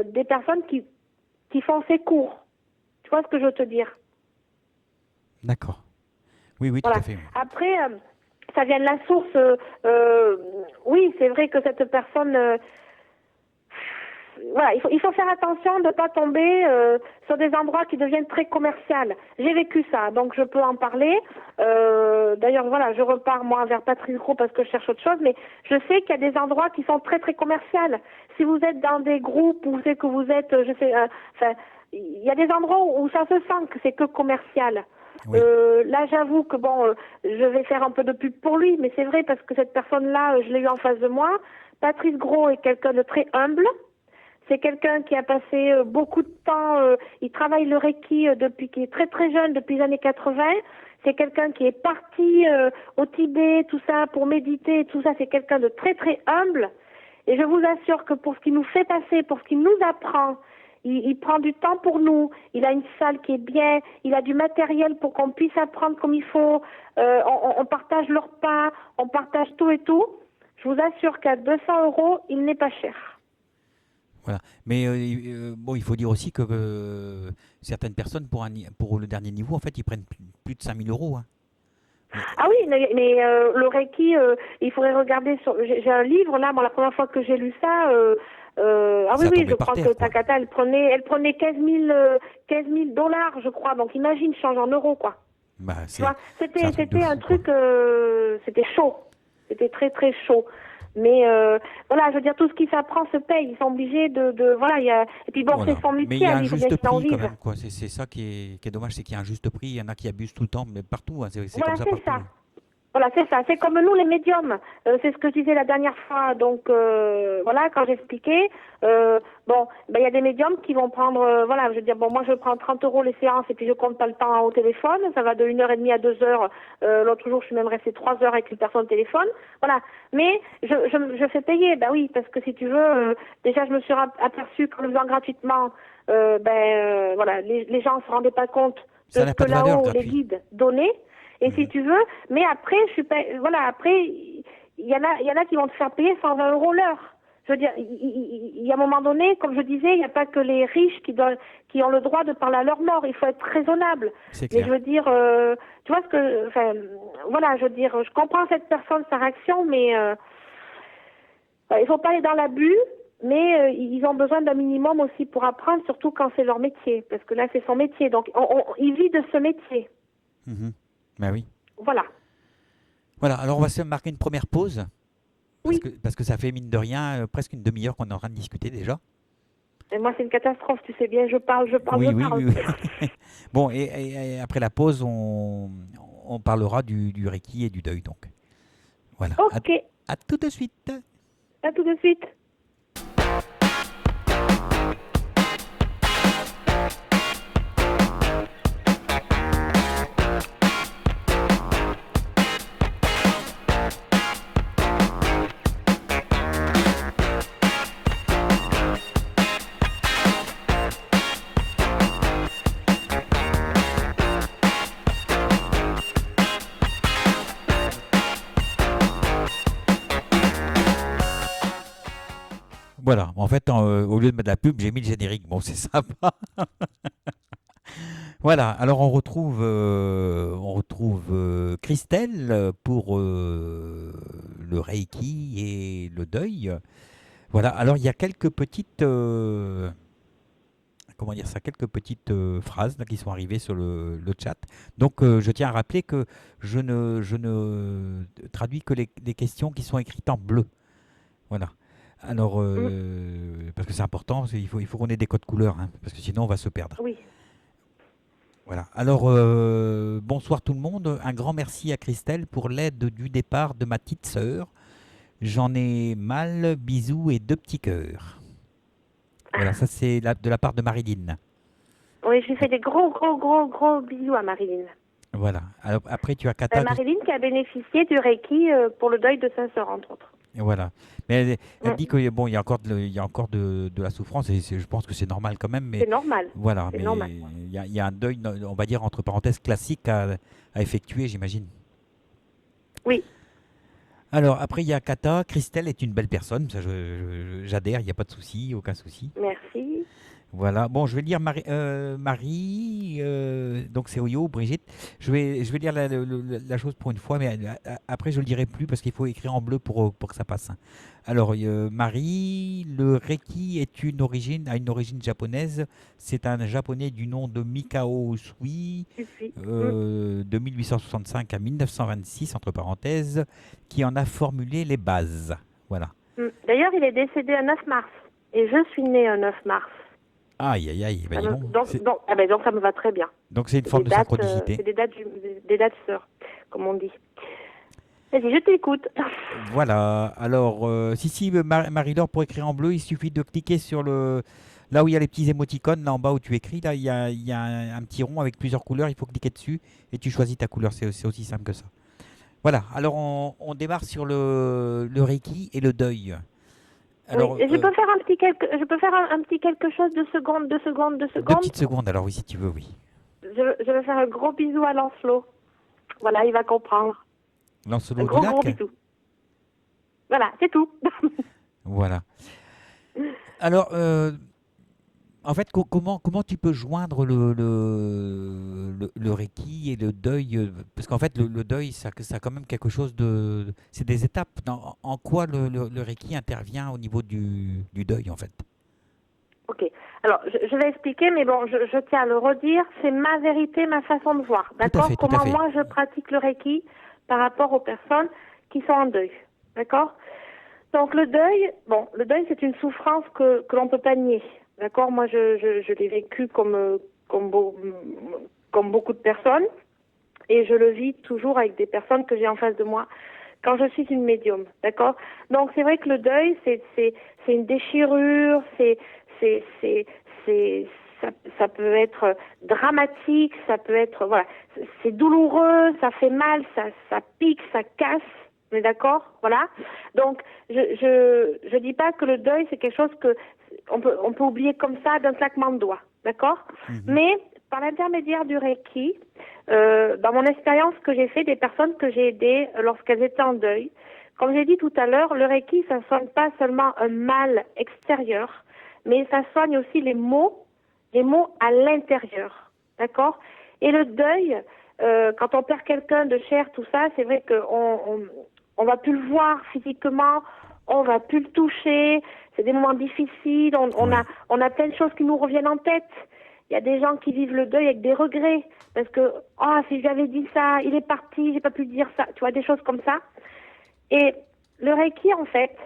des personnes qui font ces cours. Tu vois ce que je veux te dire? D'accord. Oui, oui, tout Voilà. à fait. Oui. Après, ça vient de la source. Oui, c'est vrai que cette personne, voilà, il faut faire attention de ne pas tomber sur des endroits qui deviennent très commerciaux. J'ai vécu ça, donc je peux en parler. D'ailleurs, voilà, je repars moi vers Patrice Gros parce que je cherche autre chose, mais je sais qu'il y a des endroits qui sont très très commerciaux. Si vous êtes dans des groupes où c'est que vous êtes, je sais, enfin, il y a des endroits où ça se sent que c'est que commercial. Oui. Là, j'avoue que bon, je vais faire un peu de pub pour lui, mais c'est vrai parce que cette personne-là, je l'ai eu en face de moi. Patrice Gros est quelqu'un de très humble. C'est quelqu'un qui a passé beaucoup de temps, il travaille le Reiki depuis qu'il est très très jeune, depuis les années 80. C'est quelqu'un qui est parti au Tibet, tout ça, pour méditer, tout ça. C'est quelqu'un de très très humble. Et je vous assure que pour ce qu'il nous fait passer, pour ce qu'il nous apprend, il prend du temps pour nous. Il a une salle qui est bien, il a du matériel pour qu'on puisse apprendre comme il faut. On partage le repas, on partage tout et tout. Je vous assure qu'à 200 €, il n'est pas cher. Voilà. Mais bon, il faut dire aussi que certaines personnes, pour le dernier niveau, en fait, ils prennent plus de 5000 euros. Hein. Ah oui, mais le Reiki, il faudrait regarder sur. J'ai un livre là, moi la première fois que j'ai lu ça. Ah oui, Ça oui, tombait je par crois terre, que quoi. Takata, elle prenait 15 000 dollars, je crois. Donc imagine, change en euros, quoi. Bah, Tu vois, c'est un truc de c'était un fou, quoi. truc, c'était chaud. C'était très, très chaud. Mais voilà, je veux dire, tout ce qui s'apprend se paye. Ils sont obligés voilà, il y a. Et puis bon, Voilà. c'est son Mais il métier y à a un lui, il faut bien juste qu'il en prix quand vive. même, quoi. C'est ça qui est dommage, c'est qu'il y a un juste prix. Il y en a qui abusent tout le temps, mais partout. Hein. C'est comme Voilà, ça c'est partout. ça. Hein. Voilà, c'est ça. C'est comme nous, les médiums. C'est ce que je disais la dernière fois. Donc, voilà, quand j'expliquais, bon, ben, il y a des médiums qui vont prendre, voilà, je veux dire, bon, moi, je prends 30 € les séances et puis je compte pas le temps au téléphone. Ça va de 1h30 à 2h. L'autre jour, je suis même restée 3 heures avec une personne au téléphone. Voilà. Mais je fais payer. Ben oui, parce que si tu veux, déjà, je me suis aperçue qu'en le faisant gratuitement, voilà, les gens se rendaient pas compte de Ça ce n'a que pas de valeur là-haut, les gratuit. guides donnaient. Et si Mhm. tu veux, mais après, je suis pas, voilà, après, il y en a qui vont te faire payer 120 € l'heure. Je veux dire, il y a un moment donné, comme je disais, il n'y a pas que les riches qui ont le droit de parler à leur mort. Il faut être raisonnable. C'est Mais clair. je veux dire, tu vois ce que, enfin, voilà, je veux dire, je comprends cette personne, sa réaction, mais il faut pas aller dans l'abus. Mais ils ont besoin d'un minimum aussi pour apprendre, surtout quand c'est leur métier, parce que là, c'est son métier. Donc, il vit de ce métier. Mhm. Bah oui. Voilà. Voilà, alors on va se marquer une première pause, Oui. parce que ça fait mine de rien presque une demi-heure qu'on est en train de discuter déjà. Et moi, c'est une catastrophe, tu sais bien, je parle, je parle, Oui, je oui, parle. oui, oui. Bon, et après la pause, on parlera du Reiki et du deuil, donc. Voilà, Ok, à tout de suite. à tout de suite. Voilà, en fait, au lieu de mettre de la pub, j'ai mis le générique. Bon, c'est sympa. Voilà, alors on retrouve Christelle pour le Reiki et le deuil. Voilà, alors il y a quelques petites, comment dire ça, quelques petites phrases là, qui sont arrivées sur le chat. Donc je tiens à rappeler que je ne traduis que les questions qui sont écrites en bleu. Voilà. Alors, Mm, parce que c'est important, il faut qu'on ait des codes couleurs, hein, parce que sinon on va se perdre. oui. Voilà. Alors, bonsoir tout le monde. Un grand merci à Christelle pour l'aide du départ de ma petite sœur. J'en ai mal, bisous et 2 petits cœurs. Voilà, ça c'est de la part de Marilyn. Oui, je lui fais des gros, gros, gros, gros bisous à Marilyn. Voilà. Alors, après, tu as Kata. Marilyn qui a bénéficié du Reiki pour le deuil de sa sœur, entre autres. Voilà. Mais elle dit Mm, que bon, il y a encore de la souffrance et je pense que c'est normal quand même. Mais c'est normal. voilà, C'est mais normal. il y a un deuil, on va dire entre parenthèses classique à effectuer, j'imagine. Oui. Alors après, il y a Kata. Christelle est une belle personne, ça j'adhère, il n'y a pas de souci, aucun souci. Merci. Voilà. Bon, je vais lire Marie, donc c'est Oyo, Brigitte. Je vais lire la chose pour une fois, mais après je le dirai plus parce qu'il faut écrire en bleu pour que ça passe, hein. Alors, Marie, le Reiki a une origine japonaise. C'est un japonais du nom de Mikao Usui, Je suis. de 1865 à 1926, entre parenthèses, qui en a formulé les bases. Voilà. D'ailleurs, il est décédé le 9 mars. Et je suis née le 9 mars. Aïe, aïe, aïe. Bah, dis donc, Donc ça me va très bien. donc c'est une C'est forme des de dates, synchronicité. c'est des dates sœurs, comme on dit. Vas-y, je t'écoute. Voilà. Alors, si, Marie-Laure, pour écrire en bleu, il suffit de cliquer sur là où il y a les petits émoticônes, là en bas où tu écris, là, il y a un petit rond avec plusieurs couleurs. Il faut cliquer dessus et tu choisis ta couleur. C'est aussi simple que ça. Voilà. Alors, on démarre sur le Reiki et le deuil. Oui, Alors, et je peux faire un petit quelque chose de seconde, de seconde, de deux seconde. petites secondes, alors oui, si tu veux, oui. Je vais faire un gros bisou à Lancelot. Voilà, il va comprendre. Un Lancelot du gros lac. bisou. Voilà, c'est tout. Voilà. Alors, en fait, comment tu peux joindre le Reiki et le deuil, parce qu'en fait, le deuil, ça a quand même quelque chose de... C'est des étapes. En quoi le Reiki intervient au niveau du deuil, en fait? Ok. Alors, je vais expliquer, mais bon, je tiens à le redire. C'est ma vérité, ma façon de voir. Tout à D'accord? fait, tout à Comment fait. moi je pratique le Reiki par rapport aux personnes qui sont en deuil. D'accord? Donc le deuil c'est une souffrance que l'on peut pas nier. D'accord? Moi je l'ai vécu comme, comme beaucoup de personnes et je le vis toujours avec des personnes que j'ai en face de moi quand je suis une médium. D'accord? Donc c'est vrai que le deuil c'est une déchirure, c'est c'est ça peut être dramatique, ça peut être voilà, c'est douloureux, ça fait mal, ça pique, ça casse. On est d'accord, voilà. Donc je dis pas que le deuil c'est quelque chose que on peut oublier comme ça d'un claquement de doigts, d'accord. Mhm. Mais par l'intermédiaire du Reiki, dans mon expérience que j'ai fait des personnes que j'ai aidées lorsqu'elles étaient en deuil, comme j'ai dit tout à l'heure, le Reiki ça soigne pas seulement un mal extérieur, mais ça soigne aussi les maux à l'intérieur, d'accord. Et le deuil, quand on perd quelqu'un de cher, tout ça, c'est vrai qu'on va plus le voir physiquement, on va plus le toucher, c'est des moments difficiles, Oui. on a plein de choses qui nous reviennent en tête. Il y a des gens qui vivent le deuil avec des regrets, parce que, si j'avais dit ça, il est parti, j'ai pas pu dire ça, tu vois, des choses comme ça. Et le Reiki, en fait,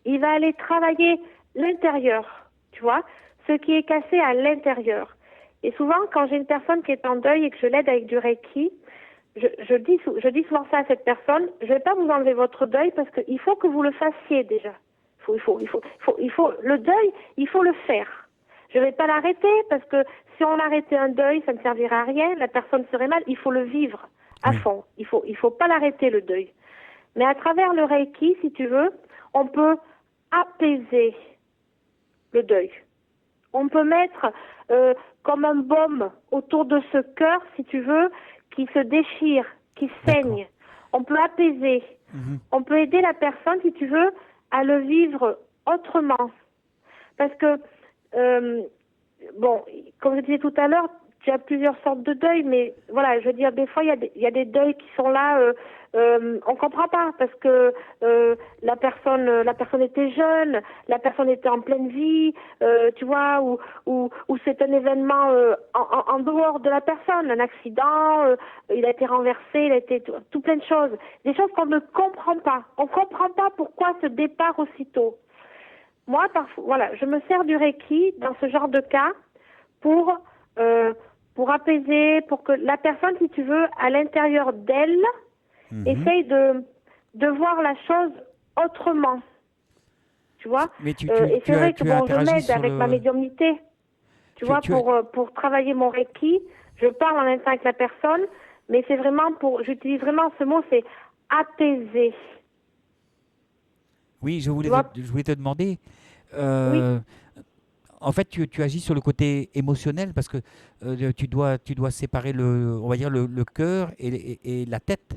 il va aller travailler l'intérieur, tu vois, ce qui est cassé à l'intérieur. Et souvent, quand j'ai une personne qui est en deuil et que je l'aide avec du Reiki, je dis souvent ça à cette personne, je ne vais pas vous enlever votre deuil parce qu'il faut que vous le fassiez déjà. Le deuil, il faut le faire. Je ne vais pas l'arrêter parce que si on arrêtait un deuil, ça ne servirait à rien, la personne serait mal, il faut le vivre à Oui. fond. Il faut pas l'arrêter le deuil. Mais à travers le Reiki, si tu veux, on peut apaiser le deuil. On peut mettre comme un baume autour de ce cœur, si tu veux, qui se déchire, qui D'accord. saigne. On peut apaiser. Mhm. On peut aider la personne, si tu veux, à le vivre autrement. Parce que, bon, comme je disais tout à l'heure, tu as plusieurs sortes de deuil, mais voilà, je veux dire, des fois, il y a des deuils qui sont là, on comprend pas, parce que la personne était jeune, la personne était en pleine vie, tu vois, ou c'est un événement en dehors de la personne, un accident, il a été renversé, il a été tout plein de choses, des choses qu'on ne comprend pas. On comprend pas pourquoi ce départ aussitôt. Moi, parfois, voilà, je me sers du Reiki dans ce genre de cas pour apaiser, pour que la personne, si tu veux, à l'intérieur d'elle, Mhm. essaye de voir la chose autrement. Tu vois. Mais Et c'est vrai que tu as bon, je interagi m'aide sur avec ma le... médiumnité. Tu vois, tu as... pour travailler mon Reiki, je parle en même temps avec la personne, mais c'est vraiment j'utilise vraiment ce mot, c'est apaiser. Oui, Tu vois. je voulais te demander, Oui. euh, en fait, tu agis sur le côté émotionnel parce que tu dois séparer on va dire le cœur et la tête,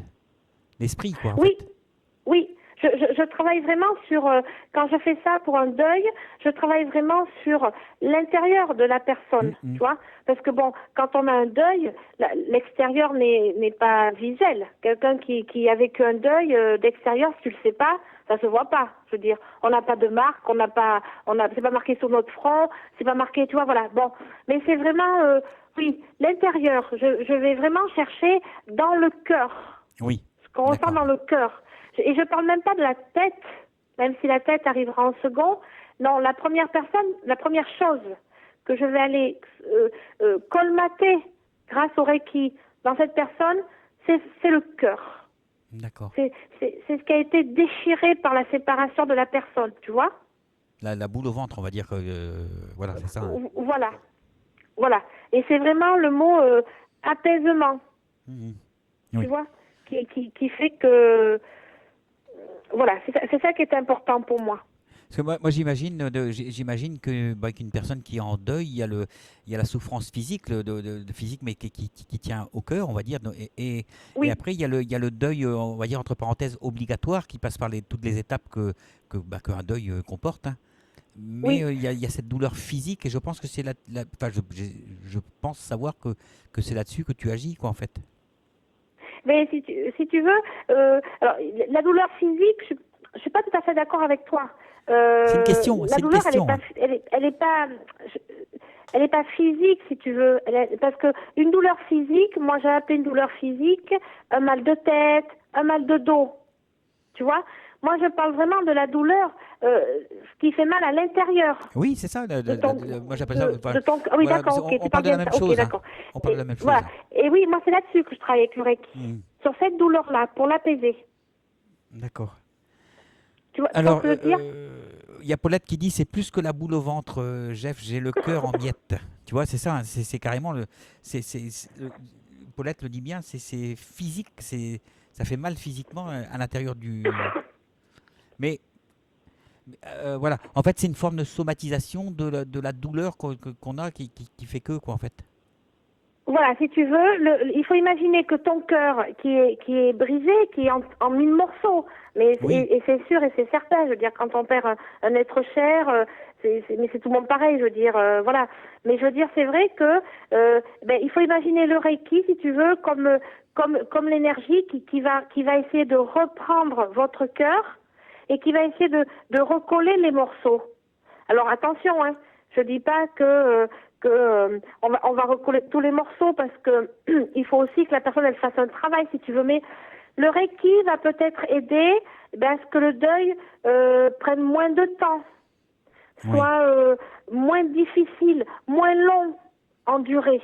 l'esprit, quoi, en Oui, fait. oui, je travaille vraiment sur, quand je fais ça pour un deuil, je travaille vraiment sur l'intérieur de la personne, tu vois. Parce que bon, quand on a un deuil, l'extérieur n'est pas visuel. Quelqu'un qui a vécu un deuil d'extérieur, si tu le sais pas, ça se voit pas. Je veux dire, on n'a pas de marque, c'est pas marqué sur notre front, c'est pas marqué, tu vois, voilà. Bon, mais c'est vraiment, oui, l'intérieur. Je vais vraiment chercher dans le cœur. Oui. Ce qu'on ressent dans le cœur. Et je parle même pas de la tête, même si la tête arrivera en second. Non, la première chose que je vais aller colmater grâce au Reiki dans cette personne, c'est le cœur. D'accord. C'est ce qui a été déchiré par la séparation de la personne, tu vois. La boule au ventre, on va dire. Voilà, c'est ça. Hein. Voilà. Et c'est vraiment le mot apaisement. Oui. Tu vois, qui fait que voilà, c'est ça qui est important pour moi. Parce que moi j'imagine que qu'une personne qui est en deuil, il y a la souffrance physique, de physique, mais qui tient au cœur, on va dire. Et après, il y a le deuil, on va dire entre parenthèses, obligatoire, qui passe par toutes les étapes qu'un deuil comporte. Hein. Mais il y a cette douleur physique, et je pense que c'est je pense savoir que c'est là-dessus que tu agis, quoi, en fait. Mais si tu veux, alors la douleur physique, je suis pas tout à fait d'accord avec toi. C'est une question. La douleur, elle est pas physique, si tu veux, parce que une douleur physique, moi j'ai appelé une douleur physique un mal de tête, un mal de dos, tu vois. Moi, je parle vraiment de la douleur, ce qui fait mal à l'intérieur. Oui, c'est ça. Moi, j'appelle ça. Oui, d'accord, ok. On parle de la même chose. On parle de la même chose. Voilà. Et oui, moi, c'est là-dessus que je travaille avec le Reiki. Sur cette douleur-là, pour l'apaiser. D'accord. Tu vois, alors, il y a Paulette qui dit c'est plus que la boule au ventre, Jeff, j'ai le cœur en miettes. Tu vois, c'est ça. Hein, c'est carrément Paulette le dit bien, c'est physique, ça fait mal physiquement à l'intérieur du. Mais voilà, en fait, c'est une forme de somatisation de la douleur qu'on a qui fait que, quoi, en fait. Voilà, si tu veux, il faut imaginer que ton cœur qui est brisé, qui est en mille morceaux, mais et c'est sûr et c'est certain, je veux dire, quand on perd un être cher, mais c'est tout le monde pareil, je veux dire, voilà. Mais je veux dire, c'est vrai que il faut imaginer le Reiki, si tu veux, comme l'énergie qui va essayer de reprendre votre cœur et qui va essayer de recoller les morceaux. Alors attention, hein, je dis pas que on va recoller tous les morceaux parce que il faut aussi que la personne elle fasse un travail, si tu veux. Mais le Reiki va peut-être aider à ce que le deuil prenne moins de temps, soit moins difficile, moins long en durée.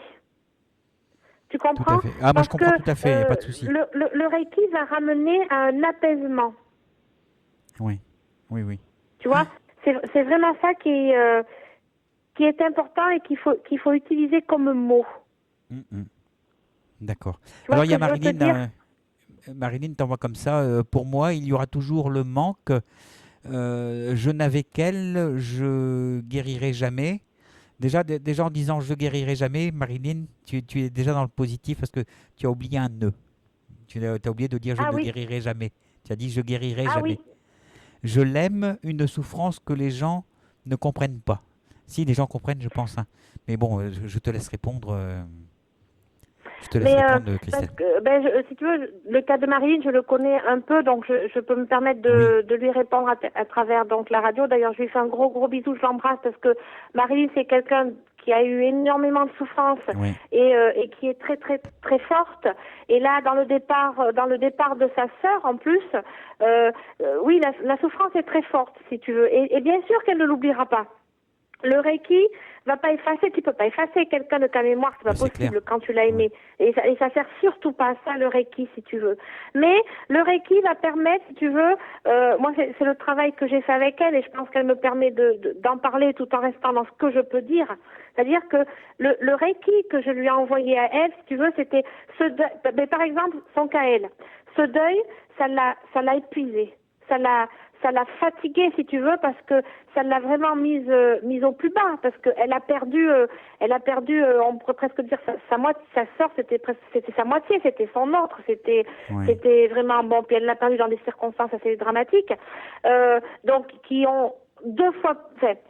Tu comprends? Tout à fait. Ah, moi je comprends tout à fait, il n'y a pas de souci. Le Reiki va ramener à un apaisement. Oui. Tu vois, c'est vraiment ça qui est important et qu'il faut utiliser comme mot. D'accord. Alors il y a Marilyn. Marilyn t'envoie comme ça. Pour moi, il y aura toujours le manque. Je n'avais qu'elle, je guérirai jamais. Déjà en disant je guérirai jamais, Marilyn, tu es déjà dans le positif parce que tu as oublié un nœud. Tu as oublié de dire je ne guérirai jamais. Tu as dit je guérirai jamais. Oui. Je l'aime, une souffrance que les gens ne comprennent pas. Si, les gens comprennent, je pense. Hein. Mais bon, je te laisse répondre. Christelle. Parce que, si tu veux, le cas de Marilyn, je le connais un peu, donc je peux me permettre de lui répondre à travers donc la radio. D'ailleurs, je lui fais un gros bisou, je l'embrasse parce que Marilyn, c'est quelqu'un qui a eu énormément de souffrance et qui est très très très forte. Et là, dans le départ de sa sœur, en plus, oui, la souffrance est très forte, si tu veux. Et bien sûr qu'elle ne l'oubliera pas. Le Reiki va pas effacer, tu peux pas effacer quelqu'un de ta mémoire, c'est pas possible clair. Quand tu l'as aimé. Et ça sert surtout pas à ça, le Reiki, si tu veux. Mais le Reiki va permettre, si tu veux, moi c'est le travail que j'ai fait avec elle et je pense qu'elle me permet d'en parler tout en restant dans ce que je peux dire. C'est-à-dire que le Reiki que je lui ai envoyé à elle, si tu veux, c'était ce deuil, par exemple, son cas elle. Ce deuil, ça l'a épuisé. Ça ça l'a fatiguée, si tu veux, parce que ça l'a vraiment mise au plus bas, parce qu'elle a perdu, on pourrait presque dire sa sœur, c'était sa moitié, c'était son autre, c'était vraiment bon. Puis elle l'a perdu dans des circonstances assez dramatiques, donc qui ont deux fois fait.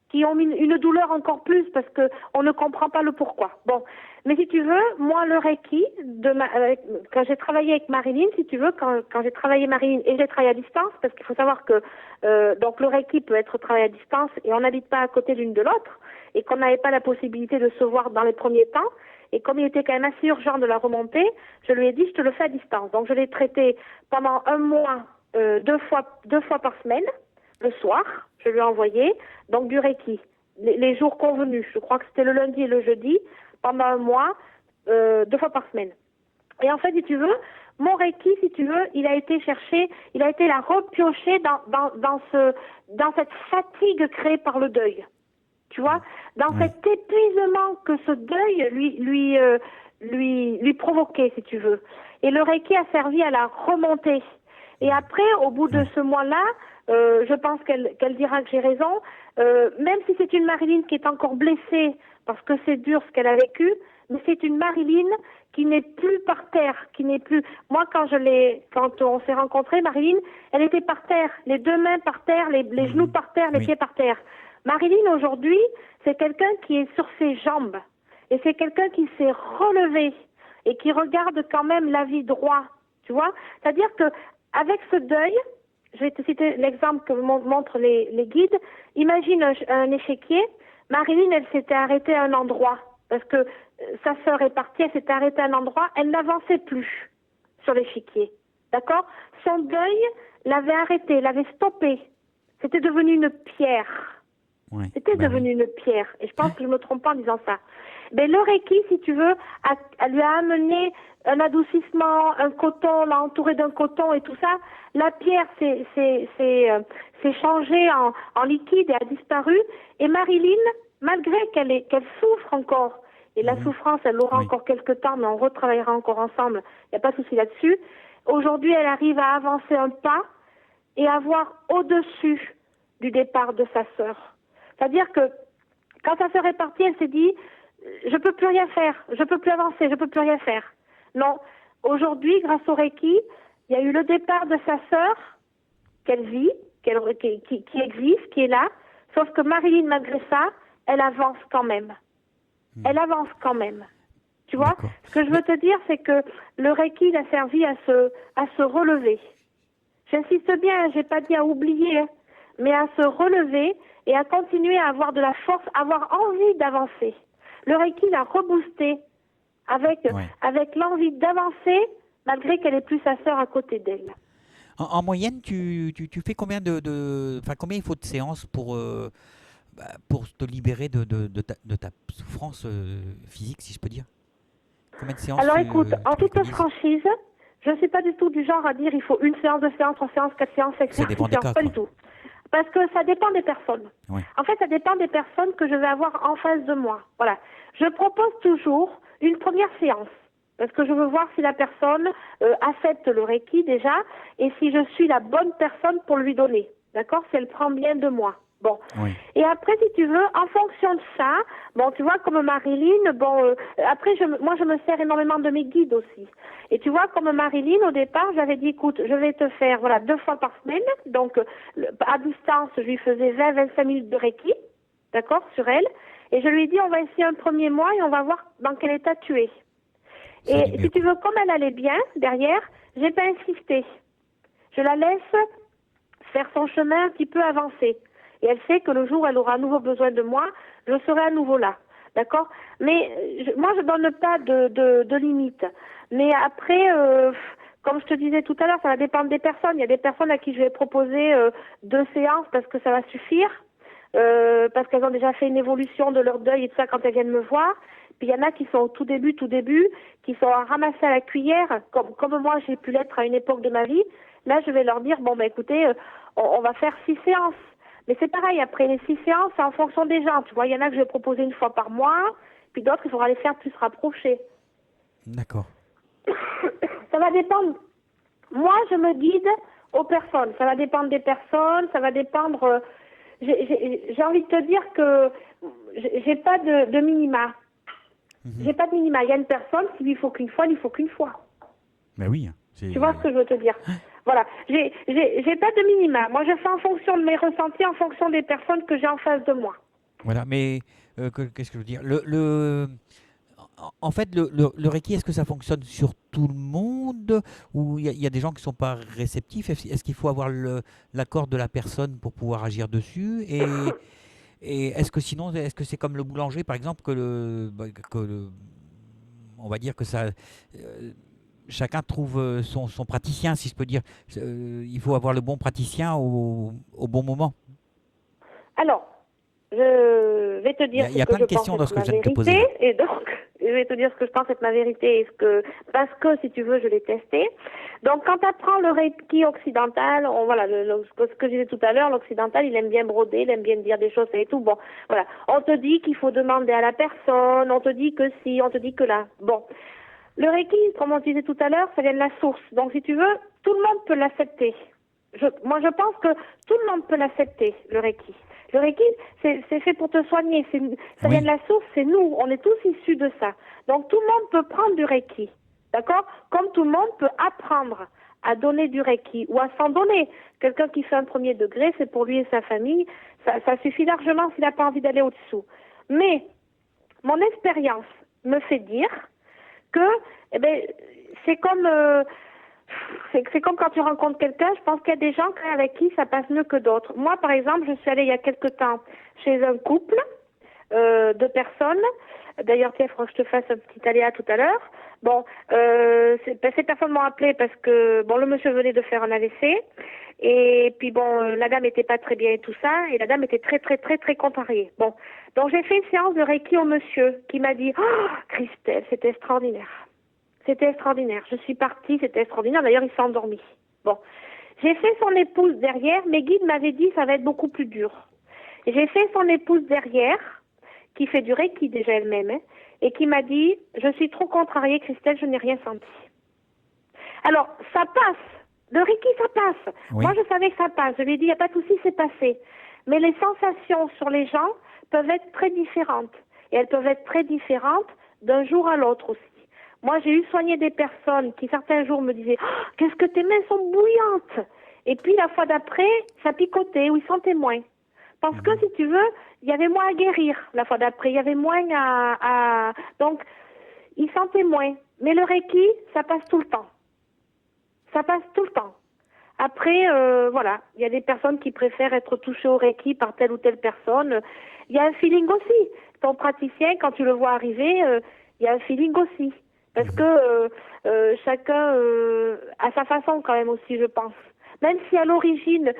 Qui ont une douleur encore plus parce que on ne comprend pas le pourquoi. Bon, mais si tu veux, moi le Reiki, quand j'ai travaillé avec Marilyn, si tu veux, quand j'ai travaillé Marilyn et j'ai travaillé à distance, parce qu'il faut savoir que donc le Reiki peut être travaillé à distance et on n'habite pas à côté l'une de l'autre et qu'on n'avait pas la possibilité de se voir dans les premiers temps. Et comme il était quand même assez urgent de la remonter, je lui ai dit je te le fais à distance. Donc je l'ai traité pendant un mois, deux fois par semaine, le soir. Je lui ai envoyé, donc du Reiki, les jours convenus. Je crois que c'était le lundi et le jeudi, pendant un mois, 2 fois par semaine. Et en fait, si tu veux, mon Reiki, si tu veux, il a été la repiocher dans cette fatigue créée par le deuil. Tu vois, dans cet épuisement que ce deuil lui provoquait, si tu veux. Et le Reiki a servi à la remonter. Et après, au bout de ce mois-là, je pense qu'elle dira que j'ai raison, même si c'est une Marilyn qui est encore blessée, parce que c'est dur ce qu'elle a vécu, mais c'est une Marilyn qui n'est plus par terre, qui n'est plus... Moi, quand on s'est rencontrés, Marilyn, elle était par terre, les deux mains par terre, les genoux par terre, les pieds par terre. Marilyn, aujourd'hui, c'est quelqu'un qui est sur ses jambes, et c'est quelqu'un qui s'est relevé, et qui regarde quand même la vie droit, tu vois. C'est-à-dire que avec ce deuil, je vais te citer l'exemple que montrent les guides. Imagine un échiquier. Marilyn, elle s'était arrêtée à un endroit parce que sa sœur est partie, elle s'était arrêtée à un endroit, elle n'avançait plus sur l'échiquier. D'accord? Son deuil l'avait arrêtée, l'avait stoppée. C'était devenu une pierre. C'était devenu une pierre. Et je pense que je me trompe pas en disant ça. Mais le Reiki, si tu veux, lui a amené un adoucissement, un coton, l'a entouré d'un coton et tout ça. La pierre s'est changée en liquide et a disparu. Et Marilyn, malgré qu'elle souffre encore, et la souffrance, elle l'aura encore quelques temps, mais on retravaillera encore ensemble, il n'y a pas de souci là-dessus. Aujourd'hui, elle arrive à avancer un pas et à voir au-dessus du départ de sa sœur. C'est-à-dire que quand sa sœur est partie, elle s'est dit je peux plus rien faire, je peux plus avancer, je peux plus rien faire. Non, aujourd'hui, grâce au Reiki, il y a eu le départ de sa sœur qu'elle vit, qui existe, qui est là. Sauf que Marilyn, malgré ça, elle avance quand même. Elle avance quand même. Tu vois? Ce que je veux te dire, c'est que le Reiki, il a servi à se relever. J'insiste bien, j'ai pas dit à oublier, mais à se relever et à continuer à avoir de la force, avoir envie d'avancer. Le Reiki l'a reboosté avec l'envie d'avancer, malgré qu'elle ait plus sa sœur à côté d'elle. En moyenne, tu fais combien combien il faut de séances pour te libérer de ta souffrance physique, si je peux dire? Combien de séances? Alors écoute, en toute franchise, je ne suis pas du tout du genre à dire il faut 1 séance, 2 séances, 3 séances, 4 séances, 5 séances, 6 séances, pas du tout. Parce que ça dépend des personnes. En fait, ça dépend des personnes que je vais avoir en face de moi. Voilà. Je propose toujours une première séance. Parce que je veux voir si la personne accepte le Reiki déjà et si je suis la bonne personne pour lui donner. D'accord? Si elle prend bien de moi. Bon. Et après, si tu veux, en fonction de ça, bon, tu vois, comme Marilyn, bon, après, moi, je me sers énormément de mes guides aussi. Et tu vois, comme Marilyn, au départ, j'avais dit, écoute, je vais te faire, voilà, 2 fois par semaine. Donc, à distance, je lui faisais 20-25 minutes de Reiki, d'accord, sur elle. Et je lui ai dit, on va essayer un premier mois et on va voir dans quel état tu es. Et si tu veux, comme elle allait bien, derrière, j'ai pas insisté. Je la laisse faire son chemin un petit peu avancé. Et elle sait que le jour où elle aura à nouveau besoin de moi, je serai à nouveau là. D'accord? Mais moi, je donne pas de limite. Mais après, comme je te disais tout à l'heure, ça va dépendre des personnes. Il y a des personnes à qui je vais proposer 2 séances parce que ça va suffire. Parce qu'elles ont déjà fait une évolution de leur deuil et tout ça quand elles viennent me voir. Puis il y en a qui sont au tout début, qui sont ramassés à la cuillère, comme moi j'ai pu l'être à une époque de ma vie. Là, je vais leur dire, bon, ben écoutez, on va faire 6 séances. Mais c'est pareil, après les 6 séances, c'est en fonction des gens. Tu vois, il y en a que je vais proposer 1 fois par mois, puis d'autres, il faudra les faire plus rapprochés. D'accord. Ça va dépendre. Moi, je me guide aux personnes. Ça va dépendre des personnes, ça va dépendre. J'ai envie de te dire que j'ai pas de minima. J'ai pas de minima. Il y a une personne, s'il lui faut qu'une fois, il lui faut qu'une fois. Ben oui. Tu vois ce que je veux te dire? Voilà. J'ai pas de minima. Moi, je fais en fonction de mes ressentis, en fonction des personnes que j'ai en face de moi. Voilà, mais qu'est-ce que je veux dire? En fait, le Reiki, est-ce que ça fonctionne sur tout le monde ou il y a des gens qui ne sont pas réceptifs? Est-ce qu'il faut avoir l'accord de la personne pour pouvoir agir dessus? Et est-ce que sinon, est-ce que c'est comme le boulanger, par exemple, on va dire que ça, chacun trouve son praticien, si je peux dire. Il faut avoir le bon praticien au bon moment. Alors, je vais te dire Il y a ce que plein je de questions pense dans être ce que ma je viens de te poser là. vérité, et donc, je vais te dire ce que je pense être ma vérité, parce que, si tu veux, je l'ai testé. Donc, quand tu apprends le Reiki occidental, voilà, ce que je disais tout à l'heure, l'occidental, il aime bien broder, il aime bien dire des choses et tout. Bon, voilà. On te dit qu'il faut demander à la personne, on te dit que si, on te dit que là. Bon. Le Reiki, comme on disait tout à l'heure, ça vient de la source. Donc, si tu veux, tout le monde peut l'accepter. Moi, je pense que tout le monde peut l'accepter, le Reiki. Le Reiki, c'est fait pour te soigner. Ça vient de la source, c'est nous. On est tous issus de ça. Donc, tout le monde peut prendre du Reiki. D'accord? Comme tout le monde peut apprendre à donner du Reiki ou à s'en donner. Quelqu'un qui fait un premier degré, c'est pour lui et sa famille. Ça suffit largement s'il n'a pas envie d'aller au-dessous. Mais, mon expérience me fait dire que, eh ben, c'est comme quand tu rencontres quelqu'un, je pense qu'il y a des gens avec qui ça passe mieux que d'autres. Moi, par exemple, je suis allée il y a quelque temps chez un couple de personnes. D'ailleurs, tiens, il faudra que je te fasse un petit aléa tout à l'heure. Bon, ces personnes m'ont appelé parce que, bon, le monsieur venait de faire un AVC. Et puis, bon, la dame était pas très bien et tout ça. Et la dame était très, très, très, très contrariée. Bon, donc j'ai fait une séance de Reiki au monsieur qui m'a dit « Oh, Christelle, c'était extraordinaire. C'était extraordinaire. Je suis partie, c'était extraordinaire. D'ailleurs, il s'est endormi. » Bon, j'ai fait son épouse derrière. Mes guides m'avaient dit « Ça va être beaucoup plus dur. » Et j'ai fait son épouse derrière, qui fait du Reiki déjà elle-même, hein, et qui m'a dit « Je suis trop contrariée, Christelle, je n'ai rien senti. » Alors, ça passe. Le Reiki, ça passe. Oui. Moi, je savais que ça passe. Je lui ai dit « Il n'y a pas de souci, c'est passé. » Mais les sensations sur les gens peuvent être très différentes. Et elles peuvent être très différentes d'un jour à l'autre aussi. Moi, j'ai eu soigné des personnes qui, certains jours, me disaient oh, « Qu'est-ce que tes mains sont bouillantes !» Et puis, la fois d'après, ça picotait ou ils sentaient moins. Parce que, si tu veux, il y avait moins à guérir la fois d'après. Il y avait moins Donc, ils sentaient moins. Mais le Reiki, ça passe tout le temps. Ça passe tout le temps. Après, voilà, il y a des personnes qui préfèrent être touchées au Reiki par telle ou telle personne. Il y a un feeling aussi. Ton praticien, quand tu le vois arriver, il y a un feeling aussi. Parce que chacun a sa façon quand même aussi, je pense. Même si à l'origine,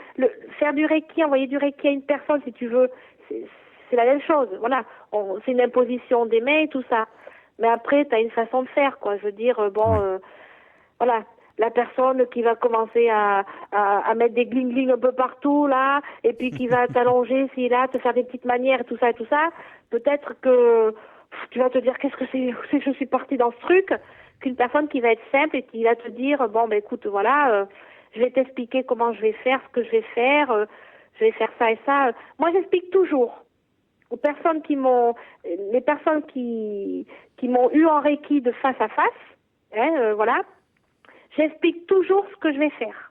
faire du Reiki, envoyer du Reiki à une personne, si tu veux, c'est la même chose. Voilà, c'est une imposition des mains et tout ça. Mais après, tu as une façon de faire, quoi. Je veux dire, voilà, la personne qui va commencer à mettre des gling-gling un peu partout, là, et puis qui va t'allonger, si là, te faire des petites manières et tout ça, peut-être que tu vas te dire, qu'est-ce que c'est je suis partie dans ce truc, qu'une personne qui va être simple et qui va te dire, bon, ben écoute, voilà, je vais t'expliquer comment je vais faire, ce que je vais faire, je vais faire ça et ça. Moi, j'explique toujours aux personnes les personnes qui m'ont eu en Reiki de face à face, voilà, j'explique toujours ce que je vais faire.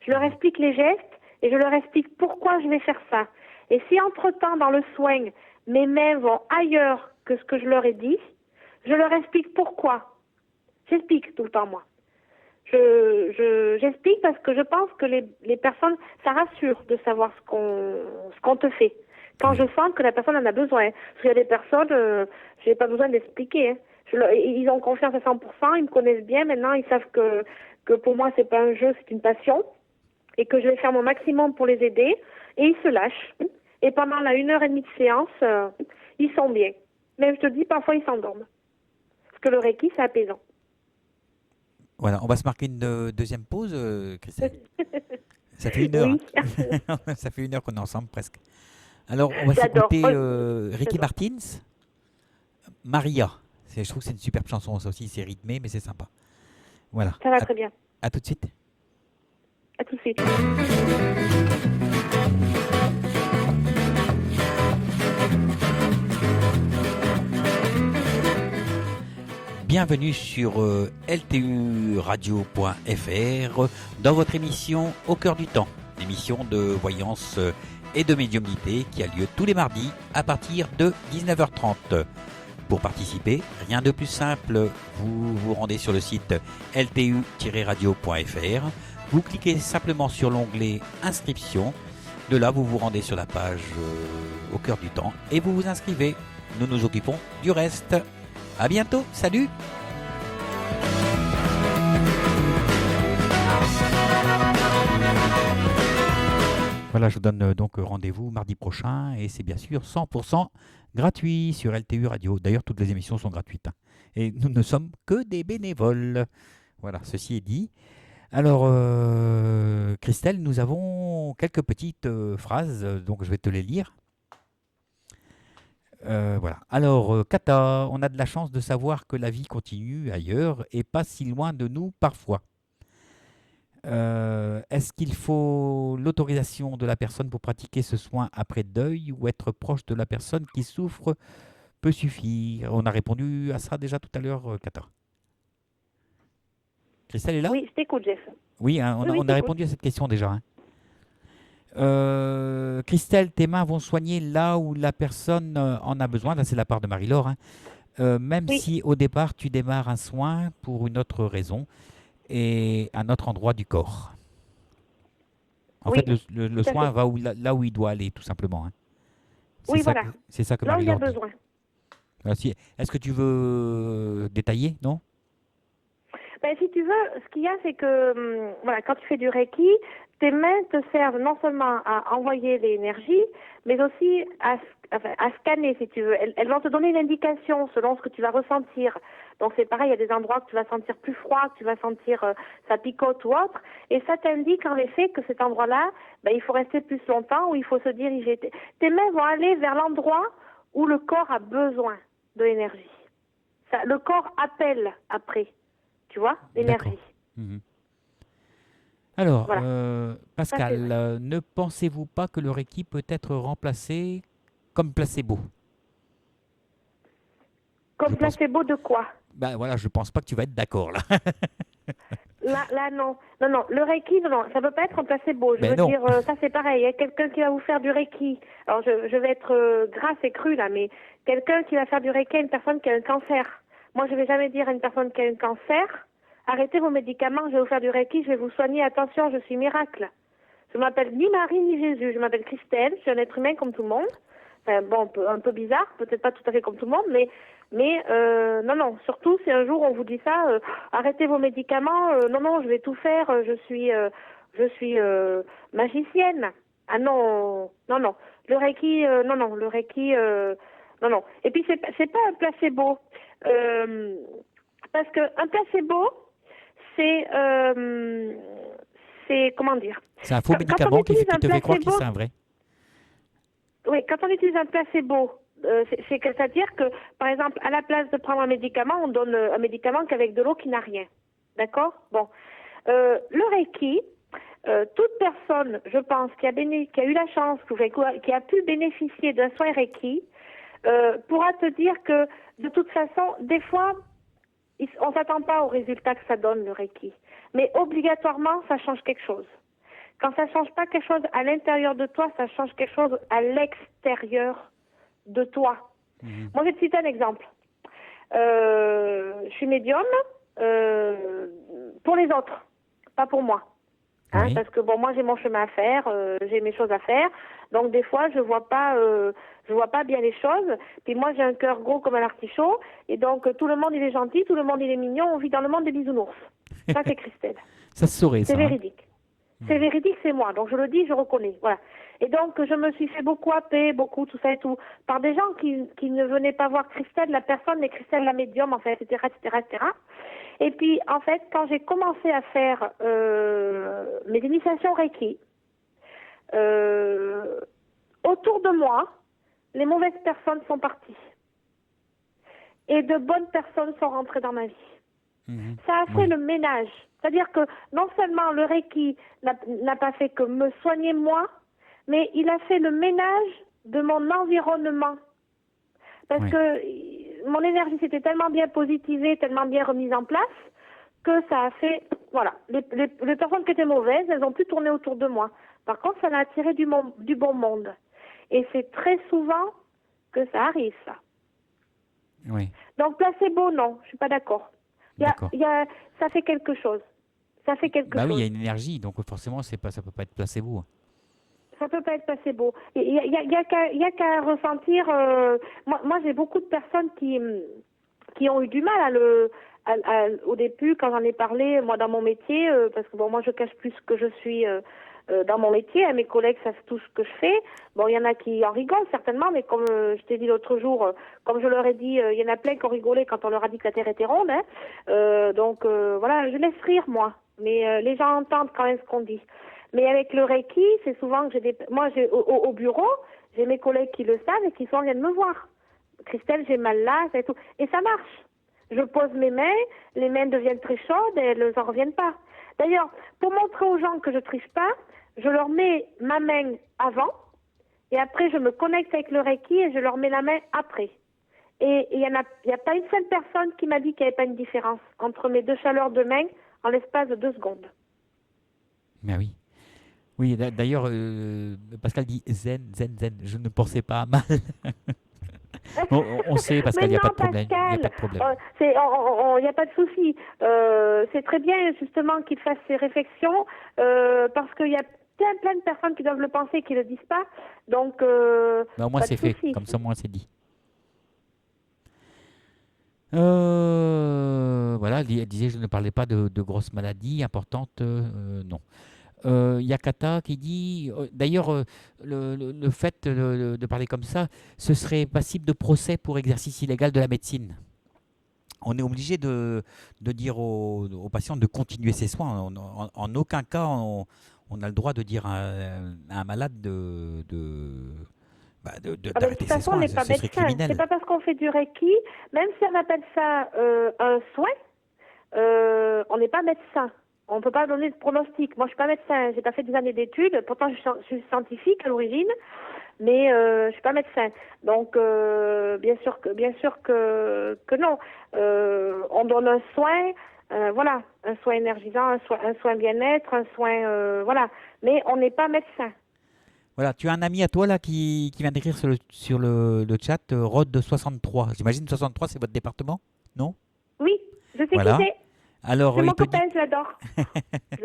Je leur explique les gestes et je leur explique pourquoi je vais faire ça. Et si entre-temps, dans le soin, mes mains vont ailleurs que ce que je leur ai dit, je leur explique pourquoi. J'explique tout le temps, moi. J'explique parce que je pense que les personnes, ça rassure de savoir ce qu'on te fait. Quand je sens que la personne en a besoin. Parce qu'il y a des personnes, je n'ai pas besoin d'expliquer. Ils ont confiance à 100%, ils me connaissent bien. Maintenant, ils savent que pour moi, c'est pas un jeu, c'est une passion. Et que je vais faire mon maximum pour les aider. Et ils se lâchent. Et pendant la 1h30 de séance, ils sont bien. Mais je te dis, parfois, ils s'endorment. Parce que le Reiki, c'est apaisant. Voilà, on va se marquer une deuxième pause, Christelle. Ça fait 1 heure. Oui. Ça fait 1 heure qu'on est ensemble presque. Alors, on va s'écouter Ricky Martin, Maria. Je trouve que c'est une superbe chanson, ça aussi, c'est rythmé, mais c'est sympa. Voilà. Ça va très bien. À tout de suite. À tout de suite. Bienvenue sur lturadio.fr dans votre émission Au cœur du temps, émission de voyance et de médiumnité qui a lieu tous les mardis à partir de 19h30. Pour participer, rien de plus simple, vous vous rendez sur le site ltu-radio.fr, vous cliquez simplement sur l'onglet Inscription, de là vous vous rendez sur la page Au cœur du temps et vous vous inscrivez. Nous nous occupons du reste. À bientôt, salut! Voilà, je vous donne donc rendez-vous mardi prochain et c'est bien sûr 100% gratuit sur LTU Radio. D'ailleurs, toutes les émissions sont gratuites. Et nous ne sommes que des bénévoles. Voilà, ceci est dit. Alors, Christelle, nous avons quelques petites phrases, donc je vais te les lire. Voilà. Alors, Kata, on a de la chance de savoir que la vie continue ailleurs et pas si loin de nous parfois. Est-ce qu'il faut l'autorisation de la personne pour pratiquer ce soin après deuil ou être proche de la personne qui souffre peut suffire? On a répondu à ça déjà tout à l'heure, Kata. Christelle est là? Oui, je t'écoute, Jeff. Oui, hein, on a répondu à cette question déjà. Hein. Christelle, tes mains vont soigner là où la personne en a besoin. Là, c'est la part de Marie-Laure. Hein. Même si au départ, tu démarres un soin pour une autre raison et à un autre endroit du corps. En fait, le soin va là où il doit aller, tout simplement. Hein. Oui, voilà. C'est ça que là où il y a Marie-Laure dit. besoin. Est-ce que tu veux détailler, non? Ben, si tu veux, ce qu'il y a, c'est que voilà, quand tu fais du Reiki, tes mains te servent non seulement à envoyer l'énergie, mais aussi à scanner, si tu veux. Elles vont te donner une indication selon ce que tu vas ressentir. Donc c'est pareil, il y a des endroits que tu vas sentir plus froid, que tu vas sentir ça picote ou autre, et ça t'indique en effet que cet endroit-là, ben, il faut rester plus longtemps ou il faut se diriger. Tes mains vont aller vers l'endroit où le corps a besoin de l'énergie. Le corps appelle après. Tu vois, l'énergie. Mmh. Alors, voilà. Pascal, ne pensez-vous pas que le Reiki peut être remplacé comme placebo? Comme placebo de quoi? Ben voilà, je pense pas que tu vas être d'accord là. Là, non. Non, le Reiki, non, ça ne peut pas être un placebo. Je veux dire, ça c'est pareil. Il y a quelqu'un qui va vous faire du Reiki. Alors, je vais être grasse et crue là, mais quelqu'un qui va faire du Reiki à une personne qui a un cancer. Moi, je ne vais jamais dire à une personne qui a un cancer, arrêtez vos médicaments, je vais vous faire du Reiki, je vais vous soigner, attention, je suis miracle. Je m'appelle ni Marie ni Jésus, je m'appelle Christelle, je suis un être humain comme tout le monde. Enfin, bon, un peu bizarre, peut-être pas tout à fait comme tout le monde, mais non, surtout si un jour on vous dit ça, arrêtez vos médicaments, non, je vais tout faire, je suis magicienne. Ah non, le Reiki, non, le Reiki, non. Et puis c'est pas un placebo, parce que un placebo, c'est comment dire? C'est un faux médicament qui te fait croire que c'est un vrai. Oui, quand on utilise un placebo, c'est-à-dire que, par exemple, à la place de prendre un médicament, on donne un médicament qu'avec de l'eau qui n'a rien. D'accord? Bon. Le Reiki, toute personne, je pense, qui a eu la chance, qui a pu bénéficier d'un soin Reiki, pourra te dire que, de toute façon, des fois, on ne s'attend pas au résultat que ça donne, le Reiki. Mais obligatoirement, ça change quelque chose. Quand ça ne change pas quelque chose à l'intérieur de toi, ça change quelque chose à l'extérieur de toi. Moi, je vais te citer un exemple. Je suis médium pour les autres, pas pour moi. Hein, oui. Parce que bon, moi j'ai mon chemin à faire, j'ai mes choses à faire, donc des fois je vois pas bien les choses. Puis moi j'ai un cœur gros comme un artichaut, et donc tout le monde il est gentil, tout le monde il est mignon, on vit dans le monde des bisounours. Ça c'est Christelle. Ça se saurait, ça. C'est véridique. C'est véridique, c'est moi. Donc je le dis, je reconnais. Voilà. Et donc je me suis fait beaucoup happer, beaucoup tout ça et tout, par des gens qui ne venaient pas voir Christelle, la personne, mais Christelle la médium, en fait, etc. Et puis, en fait, quand j'ai commencé à faire mes initiations Reiki, autour de moi, les mauvaises personnes sont parties. Et de bonnes personnes sont rentrées dans ma vie. Mhm. Ça a fait Oui. le ménage. C'est-à-dire que non seulement le Reiki n'a pas fait que me soigner moi, mais il a fait le ménage de mon environnement. Parce Oui. que mon énergie s'était tellement bien positivée, tellement bien remise en place, que ça a fait, voilà, les personnes qui étaient mauvaises, elles ont pu tourner autour de moi. Par contre, ça a attiré du bon monde. Et c'est très souvent que ça arrive, ça. Oui. Donc, placebo, non, je suis pas d'accord. D'accord. Ça fait quelque chose. Ça fait quelque Bah oui, il y chose. a une énergie, donc forcément, ça peut pas être placebo. Ça peut pas être placebo. Il y a qu'à ressentir. Moi, j'ai beaucoup de personnes qui ont eu du mal au début quand j'en ai parlé, moi dans mon métier, parce que bon, moi je cache plus que je suis dans mon métier. Mes collègues savent tout ce que je fais. Bon, il y en a qui en rigolent certainement, mais comme je t'ai dit l'autre jour, comme je leur ai dit, il y en a plein qui ont rigolé quand on leur a dit que la Terre était ronde. Hein. Donc voilà, je laisse rire moi, mais les gens entendent quand même ce qu'on dit. Mais avec le Reiki, c'est souvent que au bureau, j'ai mes collègues qui le savent et qui sont viennent me voir. Christelle, j'ai mal là, c'est tout. Et ça marche. Je pose mes mains, les mains deviennent très chaudes et elles n'en reviennent pas. D'ailleurs, pour montrer aux gens que je triche pas, je leur mets ma main avant et après je me connecte avec le Reiki et je leur mets la main après. Et il y a pas une seule personne qui m'a dit qu'il n'y avait pas une différence entre mes deux chaleurs de main en l'espace de 2 secondes. Mais oui. Oui, d'ailleurs, Pascal dit zen, zen, zen. Je ne pensais pas à mal. On sait, Mais Pascal, il n'y a pas non, de problème. Il n'y a pas Pascal, de problème. il n'y a pas de souci. C'est très bien justement qu'il fasse ces réflexions parce qu'il y a plein de personnes qui doivent le penser et qui ne le disent pas. Donc, Mais au moins, pas de c'est fait. souci. Comme ça, au moins, c'est dit. Voilà, elle disait, je ne parlais pas de grosses maladies importantes. Non. Yakata qui dit, d'ailleurs, le fait de parler comme ça, ce serait passible de procès pour exercice illégal de la médecine. On est obligé de dire aux patients de continuer ses soins. En aucun cas, on a le droit de dire à un malade Ah ben, de d'arrêter toute ses façon, on soins. n'est pas Ce serait médecin. C'est criminel. pas parce qu'on fait du Reiki, même si on appelle ça un soin, on n'est pas médecin. On ne peut pas donner de pronostic. Moi, je suis pas médecin. J'ai pas fait des années d'études. Pourtant, je suis scientifique à l'origine, mais je suis pas médecin. Donc, bien sûr que non. On donne un soin, voilà, un soin énergisant, un soin bien-être, un soin, voilà. Mais on n'est pas médecin. Voilà, tu as un ami à toi là qui vient d'écrire sur le chat, Rod de 63. J'imagine 63, c'est votre département? Non? Oui, je sais qui Voilà. c'est. Alors, C'est il mon te dit. copain, je l'adore.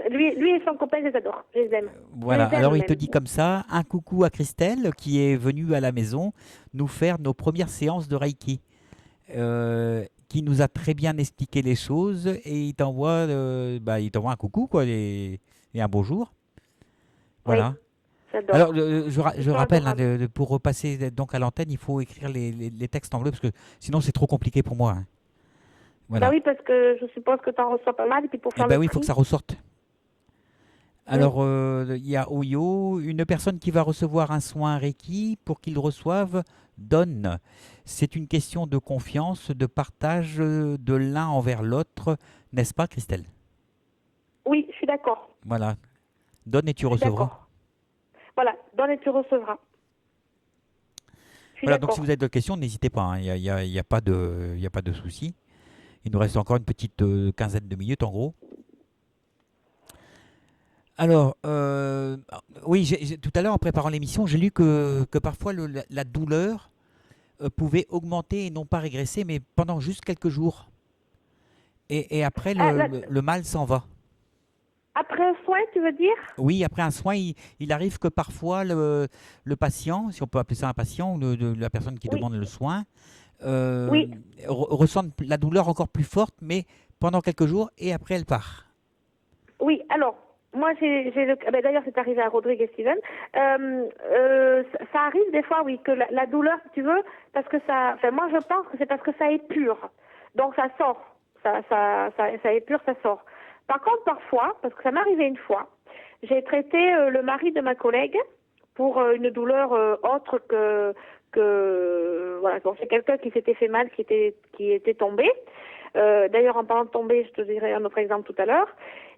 Lui et son copain, je les adore. Je les aime. Je Voilà, les aime alors il te même. dit comme ça, un coucou à Christelle qui est venue à la maison nous faire nos premières séances de Reiki, qui nous a très bien expliqué les choses et il t'envoie un coucou quoi et un bonjour. Oui, Voilà. Alors j'adore. Ils je sont rappelle, hein, adorables. pour repasser donc à l'antenne, il faut écrire les textes en bleu parce que sinon c'est trop compliqué pour moi. Hein. Bah Voilà. oui, parce que je suppose que tu en reçois pas mal, et puis pour Eh faire ben le oui, il faut que tri. ça ressorte. Mm. Alors, il y a Oyo, une personne qui va recevoir un soin Reiki pour qu'il reçoive donne. C'est une question de confiance, de partage de l'un envers l'autre, n'est-ce pas, Christelle? Oui, je suis d'accord. Voilà, donne et tu Je suis recevras. d'accord. Voilà, donne et tu recevras. Je suis Voilà, donc si vous d'accord. avez d'autres questions, n'hésitez pas, hein, il y a pas de souci. Il nous reste encore une petite quinzaine de minutes en gros. Alors, oui, tout à l'heure en préparant l'émission, j'ai lu que parfois la douleur pouvait augmenter et non pas régresser, mais pendant juste quelques jours. Et après, Ah, le mal s'en va. après un soin, tu veux dire? Oui, après un soin, il arrive que parfois le patient, si on peut appeler ça un patient, ou la personne qui Oui, demande le soin, euh, oui, ressent la douleur encore plus forte, mais pendant quelques jours, et après elle part. oui. Alors, moi, d'ailleurs, c'est arrivé à Rodrigue et Steven. Ça arrive des fois, oui, que la douleur, si tu veux, parce que ça. Enfin, moi, je pense que c'est parce que ça épure. Donc, ça sort. Ça épure, ça sort. Par contre, parfois, parce que ça m'est arrivé une fois, j'ai traité le mari de ma collègue pour une douleur autre que voilà. Donc, c'est quelqu'un qui s'était fait mal, qui était tombé. D'ailleurs, en parlant de tomber, je te dirai un autre exemple tout à l'heure.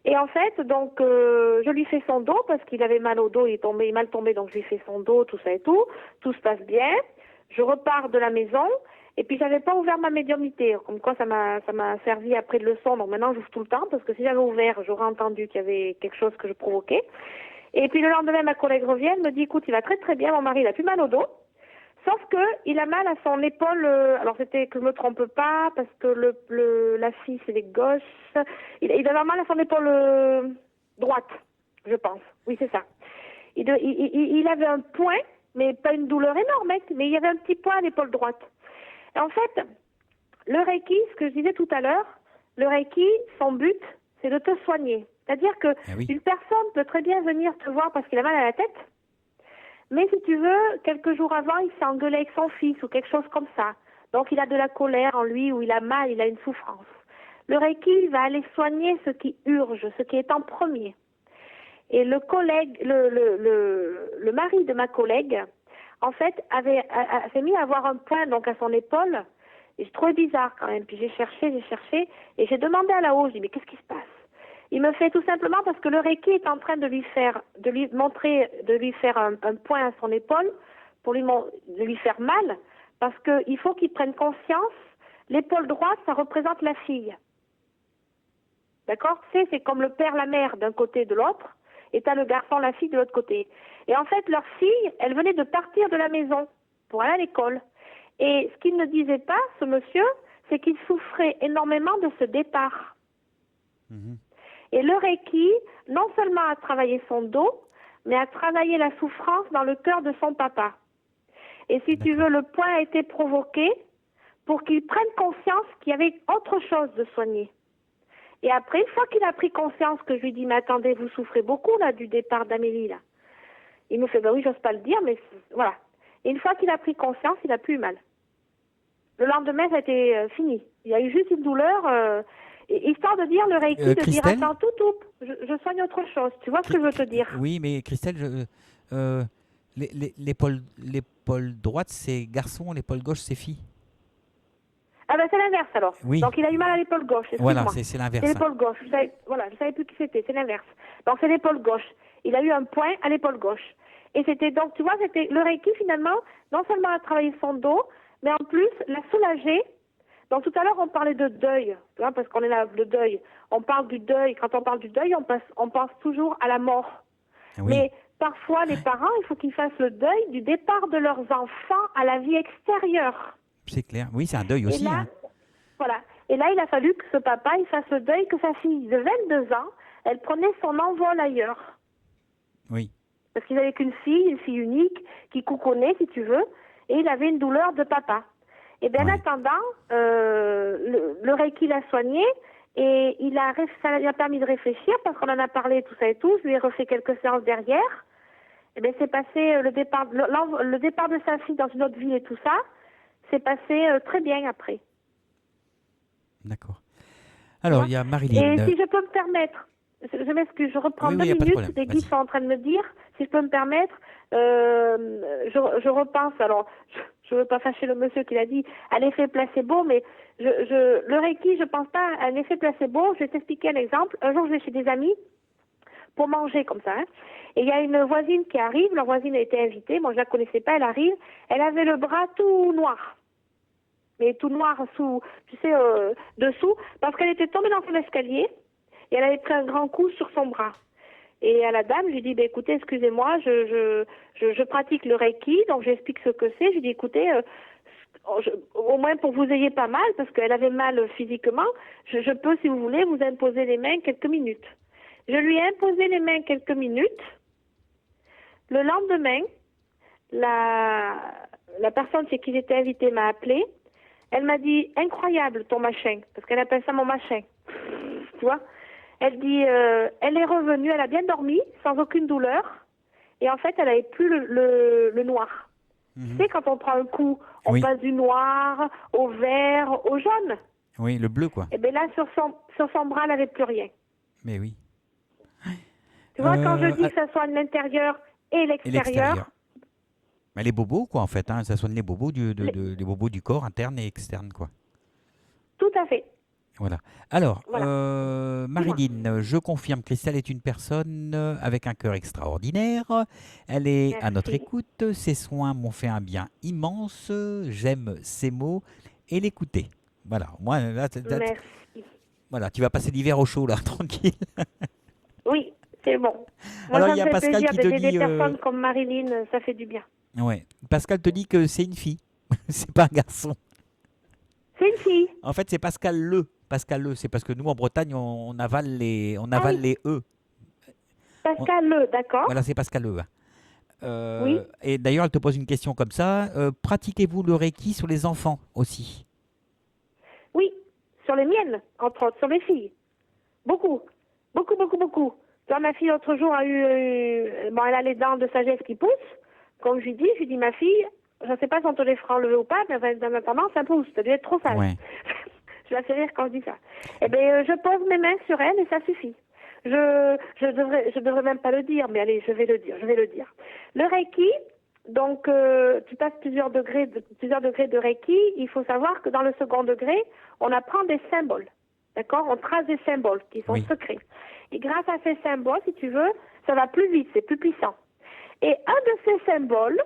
Et en fait, donc, je lui fais son dos parce qu'il avait mal au dos, il est mal tombé, donc je lui fais son dos, tout ça et tout. Tout se passe bien. Je repars de la maison. Et puis, j'avais pas ouvert ma médiumnité. Comme quoi, ça m'a servi après de leçon. Donc maintenant, j'ouvre tout le temps parce que si j'avais ouvert, j'aurais entendu qu'il y avait quelque chose que je provoquais. Et puis, le lendemain, ma collègue revient, elle me dit, écoute, il va très très bien, mon mari, il a plus mal au dos. Sauf que il a mal à son épaule. Alors c'était que je me trompe pas parce que la fille c'est les gauches. Il avait mal à son épaule droite, je pense. Oui c'est ça. Il avait un point, mais pas une douleur énorme, hein, mais il y avait un petit point à l'épaule droite. Et en fait, le Reiki, ce que je disais tout à l'heure, le Reiki, son but, c'est de te soigner. C'est-à-dire que une personne peut très bien venir te voir parce qu'il a mal à la tête. Mais si tu veux, quelques jours avant, il s'est engueulé avec son fils ou quelque chose comme ça. Donc il a de la colère en lui ou il a mal, il a une souffrance. Le Reiki va aller soigner ce qui urge, ce qui est en premier. Et le mari de ma collègue, en fait, s'est mis à avoir un point donc à son épaule. Et j'ai trouvé bizarre quand même. Puis j'ai cherché, et j'ai demandé à la haut, je dis mais qu'est-ce qui se passe? Il me fait tout simplement parce que le Reiki est en train de lui faire un point à son épaule pour de lui faire mal, parce qu'il faut qu'il prenne conscience. L'épaule droite, ça représente la fille. D'accord? C'est comme le père, la mère d'un côté et de l'autre, et t'as le garçon, la fille de l'autre côté. Et en fait, leur fille, elle venait de partir de la maison pour aller à l'école. Et ce qu'il ne disait pas, ce monsieur, c'est qu'il souffrait énormément de ce départ. Et le Reiki, non seulement a travaillé son dos, mais a travaillé la souffrance dans le cœur de son papa. Et si tu veux, le point a été provoqué pour qu'il prenne conscience qu'il y avait autre chose de soigner. Et après, une fois qu'il a pris conscience que je lui dis, mais attendez, vous souffrez beaucoup là du départ d'Amélie là. Il me fait, ben oui, j'ose pas le dire, mais voilà. Et une fois qu'il a pris conscience, il a plus eu mal. Le lendemain, ça a été fini. Il y a eu juste une douleur... histoire de dire, le Reiki, de dire, attends, je soigne autre chose. Tu vois ce que je veux te dire? Oui, mais Christelle, l'épaule droite, c'est garçon, l'épaule gauche, c'est fille. Ah ben c'est l'inverse alors. Oui. Donc il a eu mal à l'épaule gauche. Voilà, c'est l'inverse. C'est l'épaule gauche. Je savais plus qui c'était, c'est l'inverse. Donc c'est l'épaule gauche. Il a eu un point à l'épaule gauche. Et c'était donc, tu vois, c'était le Reiki finalement, non seulement a travaillé son dos, mais en plus l'a soulagé. Donc tout à l'heure, on parlait de deuil, tu vois, parce qu'on est là, le deuil. On parle du deuil. Quand on parle du deuil, on pense toujours à la mort. Oui. Mais parfois, les parents, il faut qu'ils fassent le deuil du départ de leurs enfants à la vie extérieure. C'est clair. Oui, c'est un deuil aussi. Et là, voilà. Et là, il a fallu que ce papa, il fasse le deuil que sa fille de 22 ans, elle prenait son envol ailleurs. Oui. Parce qu'il n'avait qu'une fille unique, qui couconnait, si tu veux, et il avait une douleur de papa. Et bien, en attendant, le Reiki l'a soigné et ça lui a permis de réfléchir parce qu'on en a parlé, tout ça et tout. Je lui ai refait quelques séances derrière. Et bien, c'est passé le départ de sa fille dans une autre ville et tout ça. C'est passé très bien après. D'accord. Alors, il y a Marilyn. Et si je peux me permettre, je m'excuse, je reprends 2 minutes. Des guides sont en train de me dire, si je peux me permettre, je repense, alors je ne veux pas fâcher le monsieur qui l'a dit, à l'effet placebo, mais le Reiki, je ne pense pas à un effet placebo. Je vais t'expliquer un exemple. Un jour, je vais chez des amis pour manger comme ça, hein, et il y a une voisine qui arrive, leur voisine a été invitée, moi je la connaissais pas, elle arrive, elle avait le bras tout noir, mais tout noir dessous, parce qu'elle était tombée dans son escalier, et elle avait pris un grand coup sur son bras. Et à la dame, je lui dis, écoutez, excusez-moi, je pratique le Reiki, donc j'explique ce que c'est. Je lui dis, écoutez, au moins pour que vous ayez pas mal, parce qu'elle avait mal physiquement, je peux, si vous voulez, vous imposer les mains quelques minutes. Je lui ai imposé les mains quelques minutes. Le lendemain, la personne chez qui j'étais invitée m'a appelé. Elle m'a dit, incroyable ton machin, parce qu'elle appelle ça mon machin. Tu vois? Elle dit, elle est revenue, elle a bien dormi, sans aucune douleur, et en fait, elle n'avait plus le noir. Tu sais, quand on prend un coup, on passe du noir au vert, au jaune. Oui, le bleu, quoi. Et bien là, sur son bras, elle n'avait plus rien. Mais oui. Tu vois, quand je dis que ça soigne l'intérieur et l'extérieur. Mais les bobos, quoi, en fait, hein, ça soigne les bobos les bobos du corps, interne et externe, quoi. Tout à fait. Voilà. Alors, Voilà. Dis-moi. Marilyn, je confirme, Christelle est une personne avec un cœur extraordinaire. Elle est à notre Merci. écoute. Ses soins m'ont fait un bien immense. J'aime ses mots et l'écouter. Voilà. Moi, Merci. voilà, tu vas passer l'hiver au chaud là, tranquille. Oui, c'est bon. Moi, Alors, ça il me y a fait Pascal plaisir qui te d'aider des dit, personnes comme Marilyn, ça fait du bien. ouais, Pascal te dit que c'est une fille. C'est pas un garçon. C'est une fille. En fait, c'est Pascal Le. Pascal Le, c'est parce que nous en Bretagne, on Ah avale oui, les E. On- Pascal Le, d'accord. voilà, c'est Pascal Le, hein. Oui, Et d'ailleurs, elle te pose une question comme ça. Pratiquez-vous le Reiki sur les enfants aussi? oui. Sur les miennes, entre autres, sur les filles. Beaucoup. Beaucoup, beaucoup, beaucoup. Tu vois, ma fille, l'autre jour, a eu... bon, elle a les dents de sagesse qui poussent. Comme je lui dis, ma fille, je ne sais pas si on te les fera enlever ou pas, mais en attendant, ça pousse. Ça doit être trop sage. Ouais. Je la fais rire quand je dis ça. Eh bien, je pose mes mains sur elle et ça suffit. Je devrais même pas le dire, mais allez, je vais le dire, je vais le dire. Le Reiki, donc, tu passes plusieurs degrés de Reiki. Il faut savoir que dans le second degré, on apprend des symboles. D'accord? On trace des symboles qui sont Oui. secrets. Et grâce à ces symboles, si tu veux, ça va plus vite, c'est plus puissant. Et un de ces symboles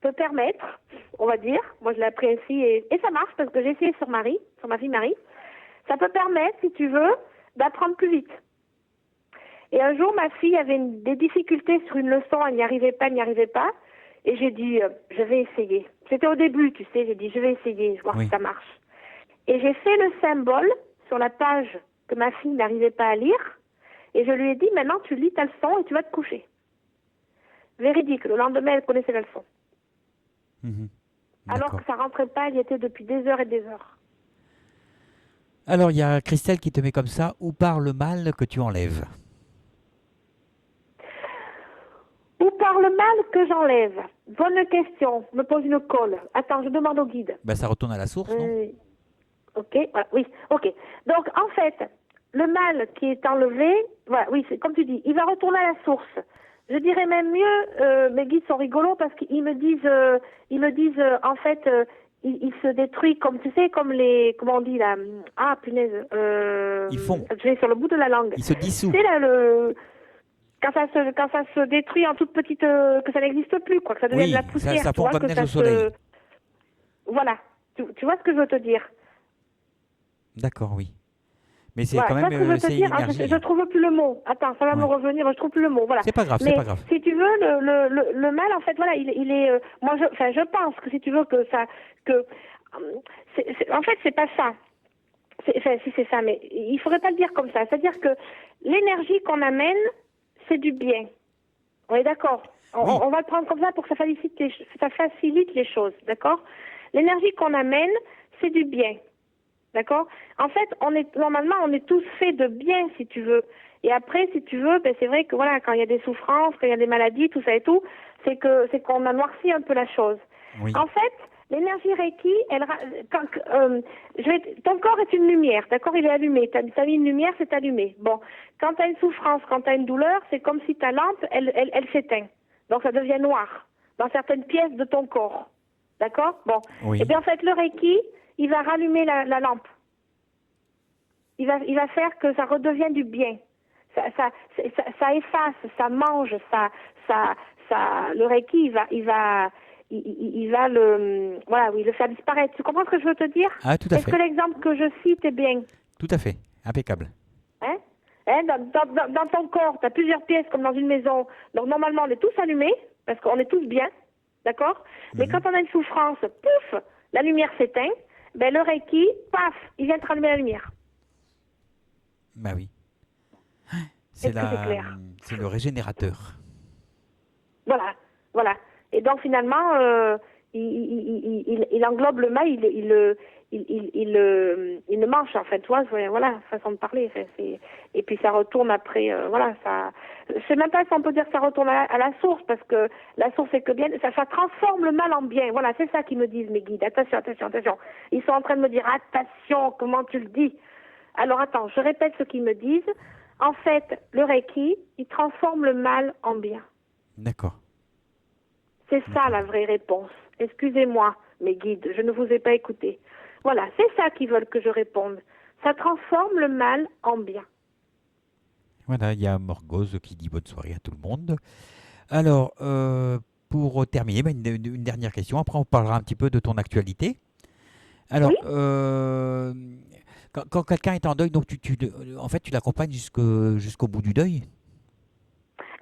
peut permettre, on va dire, moi je l'ai appris ainsi et ça marche parce que j'ai essayé sur ma fille Marie, ça peut permettre, si tu veux, d'apprendre plus vite. Et un jour, ma fille avait des difficultés sur une leçon, elle n'y arrivait pas, et j'ai dit, je vais essayer. C'était au début, tu sais, j'ai dit, je vais essayer, voir si Oui. ça marche. Et j'ai fait le symbole sur la page que ma fille n'arrivait pas à lire, et je lui ai dit, maintenant tu lis ta leçon et tu vas te coucher. Véridique, le lendemain, elle connaissait la leçon. Mhm. Alors D'accord. que ça rentrait pas, elle y était depuis des heures et des heures. Alors, il y a Christelle qui te met comme ça. Où part le mal que tu enlèves? Où part le mal que j'enlève? Bonne question, me pose une colle. Attends, je demande au guide. Ben, ça retourne à la source, non? Euh, ok, voilà, oui, ok. Donc, en fait, le mal qui est enlevé, voilà, oui, c'est comme tu dis, il va retourner à la source. Je dirais même mieux, mes guides sont rigolos parce ils me disent, en fait, il se détruit comme, tu sais, comme comment on dit là, ah, punaise, Ils font. je l'ai sur le bout de la langue. Ils se Tu dissout. sais, là, quand ça se détruit en toute petite, que ça n'existe plus, quoi, que ça devient de la Oui, poussière, ça tu fond vois, comme que neige ça au soleil. se, voilà, tu vois ce que je veux te dire. D'accord, oui. Mais c'est Voilà, quand tu vois même, ce que je veux te c'est une dire? Ah, énergie, je hein. trouve plus le mot. Attends, ça va me Ouais. revenir, je trouve plus le mot. Voilà. C'est pas grave, c'est pas Mais grave. si tu veux, le mal, en fait, voilà, il est. Moi, je pense que si tu veux que ça, en fait, c'est pas ça. Enfin, si c'est ça, mais il faudrait pas le dire comme ça. C'est-à-dire que l'énergie qu'on amène, c'est du bien. On est d'accord. Oui. On va le prendre comme ça pour que ça facilite les choses, d'accord? L'énergie qu'on amène, c'est du bien. D'accord? En fait, normalement, on est tous faits de bien, si tu veux. Et après, si tu veux, ben, c'est vrai que voilà, quand il y a des souffrances, quand il y a des maladies, tout ça et tout, c'est qu'on a noirci un peu la chose. Oui. En fait, l'énergie Reiki, ton corps est une lumière, d'accord? Il est allumé. T'as mis une lumière, c'est allumé. Bon, quand tu as une souffrance, quand tu as une douleur, c'est comme si ta lampe, elle s'éteint. Donc ça devient noir dans certaines pièces de ton corps. D'accord? Bon. Et Oui. bien en fait, le Reiki, il va rallumer la lampe. Il va faire que ça redevienne du bien. Ça efface, ça mange, le Reiki, voilà, oui, le faire disparaître. Tu comprends ce que je veux te dire? Ah, tout à Est-ce que fait. l'exemple que je cite est bien? Tout à fait. Impeccable. Hein? Hein, dans ton corps, tu as plusieurs pièces comme dans une maison. Donc normalement, on est tous allumés, parce qu'on est tous bien, d'accord? Mais Mhm. quand on a une souffrance, pouf, la lumière s'éteint, ben le Reiki, paf, il vient te rallumer la lumière. Bah oui. Est-ce que c'est clair? C'est le régénérateur. Voilà, voilà. Et donc finalement, il englobe le mal, il le mange en fait. Tu vois, voilà, façon de parler. Et puis ça retourne après, voilà, ça. Je sais même pas si on peut dire que ça retourne à la source, parce que la source c'est que bien, ça transforme le mal en bien. Voilà, c'est ça qu'ils me disent mes guides. Attention, attention, attention. Ils sont en train de me dire attention, comment tu le dis? Alors attends, je répète ce qu'ils me disent. En fait, le Reiki, il transforme le mal en bien. D'accord. C'est ça D'accord. la vraie réponse. Excusez-moi, mes guides, je ne vous ai pas écouté. Voilà, c'est ça qu'ils veulent que je réponde. Ça transforme le mal en bien. Voilà, il y a Morgose qui dit bonne soirée à tout le monde. Alors, pour terminer, une dernière question. Après, on parlera un petit peu de ton actualité. Alors, Oui, quand quelqu'un est en deuil, donc en fait, tu l'accompagnes jusqu'au bout du deuil?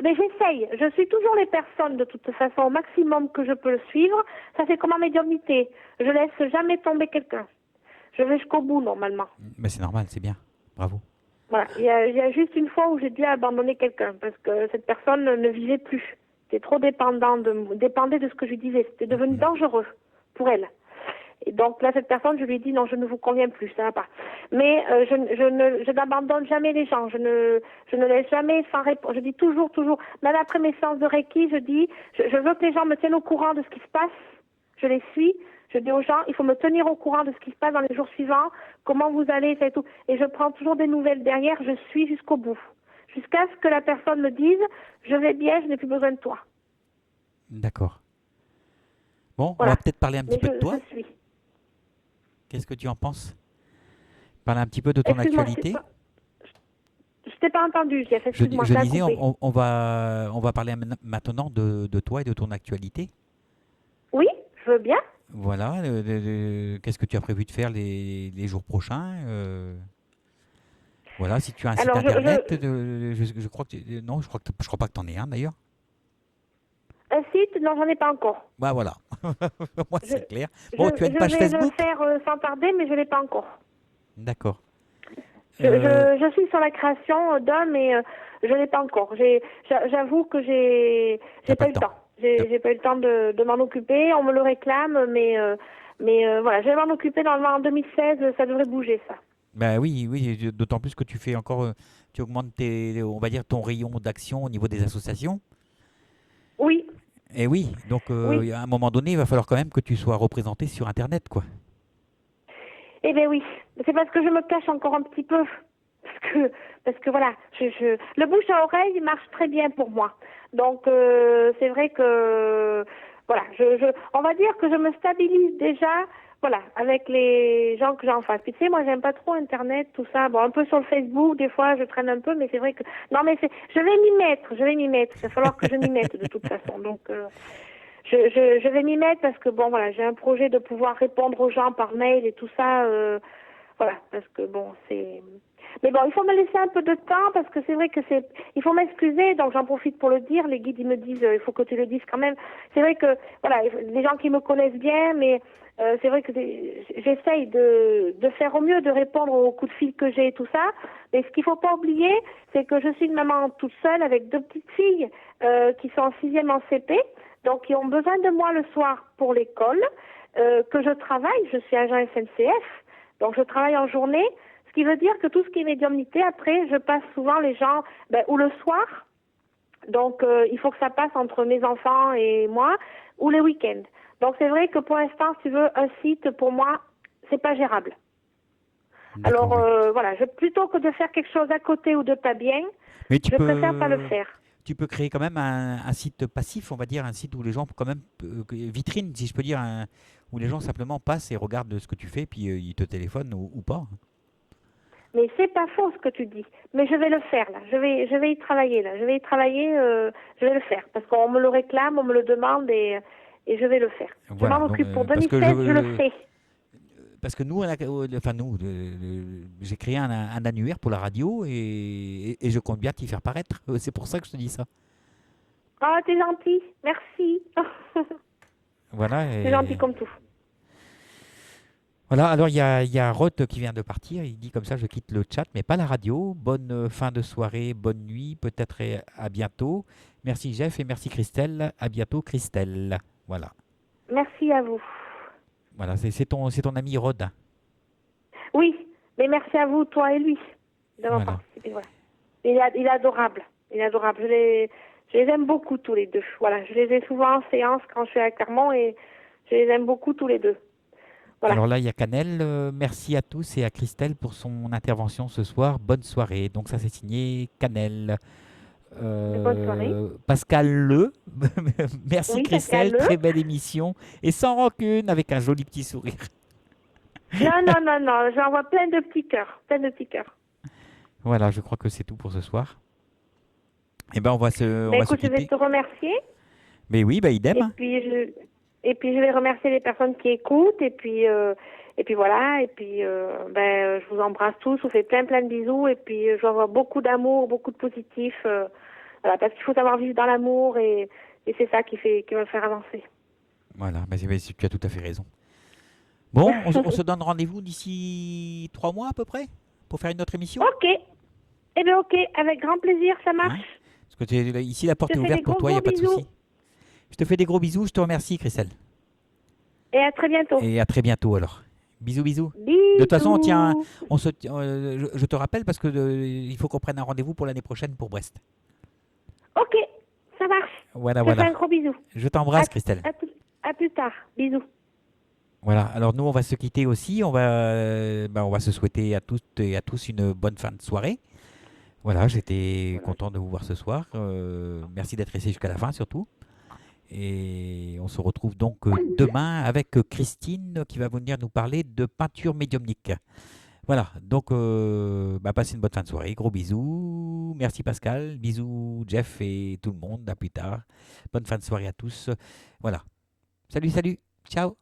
mais j'essaye. Je suis toujours les personnes de toute façon au maximum que je peux le suivre. Ça c'est comme en médiumnité. Je laisse jamais tomber quelqu'un. Je vais jusqu'au bout normalement. Mais c'est normal, c'est bien. Bravo. Voilà. Il y a juste une fois où j'ai dû abandonner quelqu'un parce que cette personne ne vivait plus. C'était trop dépendait de ce que je lui disais. C'était devenu dangereux pour elle. Et donc là, cette personne, je lui ai dit non, je ne vous conviens plus, ça va pas. Mais je n'abandonne jamais les gens. Je ne laisse jamais sans réponse. Je dis toujours, même après mes séances de Reiki, je dis, je veux que les gens me tiennent au courant de ce qui se passe. Je les suis. Je dis aux gens, il faut me tenir au courant de ce qui se passe dans les jours suivants, comment vous allez, ça et tout. Et je prends toujours des nouvelles derrière, je suis jusqu'au bout. Jusqu'à ce que la personne me dise, je vais bien, je n'ai plus besoin de toi. D'accord. Bon, on va Voilà. peut-être parler un petit Mais peu de toi. je suis. Qu'est-ce que tu en penses? Parler un petit peu de ton Excuse-moi, actualité. je t'ai pas entendu, Jeff. Excuse-moi, Je ça a disais, coupé. on va parler maintenant de toi et de ton actualité. Oui, je veux bien. Voilà, qu'est-ce que tu as prévu de faire les jours prochains? Voilà, si tu as un site Alors, internet, je crois que non, je crois pas que tu en aies un d'ailleurs. un site, non, j'en ai pas encore. Bah voilà, moi Je, c'est clair. Bon, tu as une page je vais le Facebook? faire sans tarder, mais je l'ai pas encore. D'accord. Je, Euh, je, je suis sur la création d'un, mais je l'ai pas encore. J'avoue que T'as j'ai pas pas le eu le temps. temps. T'as- J'ai pas eu le temps de m'en occuper. On me le réclame, mais voilà, je vais m'en occuper normalement en 2016. Ça devrait bouger, ça. Bah oui, oui, d'autant plus que tu fais encore, tu augmentes on va dire ton rayon d'action au niveau des associations. Oui, Et oui, donc oui. à un moment donné, il va falloir quand même que tu sois représenté sur Internet, quoi. Eh bien oui, c'est parce que je me cache encore un petit peu. Parce que voilà, le bouche à oreille marche très bien pour moi. Donc c'est vrai que voilà, on va dire que je me stabilise déjà, voilà, avec les gens que j'ai en face. Puis tu sais, moi j'aime pas trop Internet, tout ça. Bon, un peu sur le Facebook, des fois je traîne un peu, mais c'est vrai que non, mais je vais m'y mettre, je vais m'y mettre. Il va falloir que je m'y mette de toute façon. Donc je vais m'y mettre parce que bon voilà, j'ai un projet de pouvoir répondre aux gens par mail et tout ça. Voilà, parce que bon, c'est. Mais bon, il faut me laisser un peu de temps parce que c'est vrai que c'est. Il faut m'excuser, donc j'en profite pour le dire. Les guides ils me disent, il faut que tu le dises quand même. C'est vrai que voilà, les gens qui me connaissent bien, mais c'est vrai que j'essaye de faire au mieux, de répondre aux coups de fil que j'ai et tout ça. Mais ce qu'il faut pas oublier, c'est que je suis une maman toute seule avec deux petites filles qui sont en 6e en CP, donc qui ont besoin de moi le soir pour l'école, que je travaille. Je suis agent SNCF. Donc je travaille en journée, ce qui veut dire que tout ce qui est médiumnité, après, je passe souvent les gens, ou le soir, donc il faut que ça passe entre mes enfants et moi, ou les week-ends. Donc c'est vrai que pour l'instant, si tu veux, un site, pour moi, c'est pas gérable. D'accord, Alors oui. voilà, plutôt que de faire quelque chose à côté ou de pas bien, Mais je préfère pas le faire. tu peux créer quand même un site passif, on va dire, un site où les gens, quand même, vitrine, si je peux dire, où les gens simplement passent et regardent ce que tu fais, puis ils te téléphonent ou pas. Mais c'est pas faux ce que tu dis. Mais je vais le faire là. Je vais y travailler là. Je vais y travailler. Je vais le faire parce qu'on me le réclame, on me le demande et je vais le faire. Je Voilà, m'en donc, occupe pour parce que 2016. Je le fais. parce que nous, enfin nous, j'ai créé un annuaire pour la radio et je compte bien t'y faire paraître. C'est pour ça que je te dis ça. Ah, t'es gentil. Merci. Voilà. C'est gentil comme tout. Voilà, alors il y a Roth qui vient de partir, il dit comme ça, je quitte le chat, mais pas la radio. Bonne fin de soirée, bonne nuit, peut-être à bientôt. Merci Jeff et merci Christelle. À bientôt Christelle. Voilà, Merci à vous. voilà, c'est ton ami Rod. Oui, mais merci à vous, toi et lui, d'avoir Voilà. participé. Voilà. Il est adorable. Il est adorable. Je les aime beaucoup tous les deux. Voilà, je les ai souvent en séance quand je suis à Clermont et je les aime beaucoup tous les deux. Voilà. Alors là, il y a Canel. Merci à tous et à Christelle pour son intervention ce soir. Bonne soirée. Donc ça, c'est signé Canel. Bonne soirée. Pascal Le. Merci Oui, Pascal Christelle, Le. très belle émission. Et sans rancune, avec un joli petit sourire. Non, non, non, non, j'envoie plein de petits cœurs, plein de petits cœurs. Voilà, je crois que c'est tout pour ce soir. Eh ben, on Ben va se écoute, je vais quitter. te remercier Mais oui, bah et idem. puis je vais remercier les personnes qui écoutent et puis voilà et puis je vous embrasse tous, je vous fais plein plein de bisous et puis je vous envoie beaucoup d'amour, beaucoup de positif, voilà parce qu'il faut savoir vivre dans l'amour et c'est ça qui va me faire avancer. Voilà, tu as tout à fait raison. Bon, on se donne rendez-vous d'ici 3 mois à peu près pour faire une autre émission. Ok, eh bien ok, avec grand plaisir, ça Hein? marche. Parce que ici, la Je porte te est fais des ouverte pour gros toi, il n'y gros a pas de bisous souci. Je te fais des gros bisous, je te remercie, Christelle. et à très bientôt. Et à très bientôt alors. Bisous, bisous. De toute façon, Bisous. je te rappelle parce que il faut qu'on prenne un rendez-vous pour l'année prochaine pour Brest. Ok, ça marche. Voilà, Je te fais voilà. un gros bisou. Je À, t'embrasse, Christelle. à plus tard. Bisous. Voilà. Alors nous, on va se quitter aussi. On va se souhaiter à toutes et à tous une bonne fin de soirée. Voilà, j'étais content de vous voir ce soir. Merci d'être resté jusqu'à la fin surtout. Et on se retrouve donc demain avec Christine qui va venir nous parler de peinture médiumnique. Voilà, donc passez une bonne fin de soirée. Gros bisous. Merci Pascal. Bisous Jeff et tout le monde. À plus tard. Bonne fin de soirée à tous. Voilà. Salut, salut. Ciao.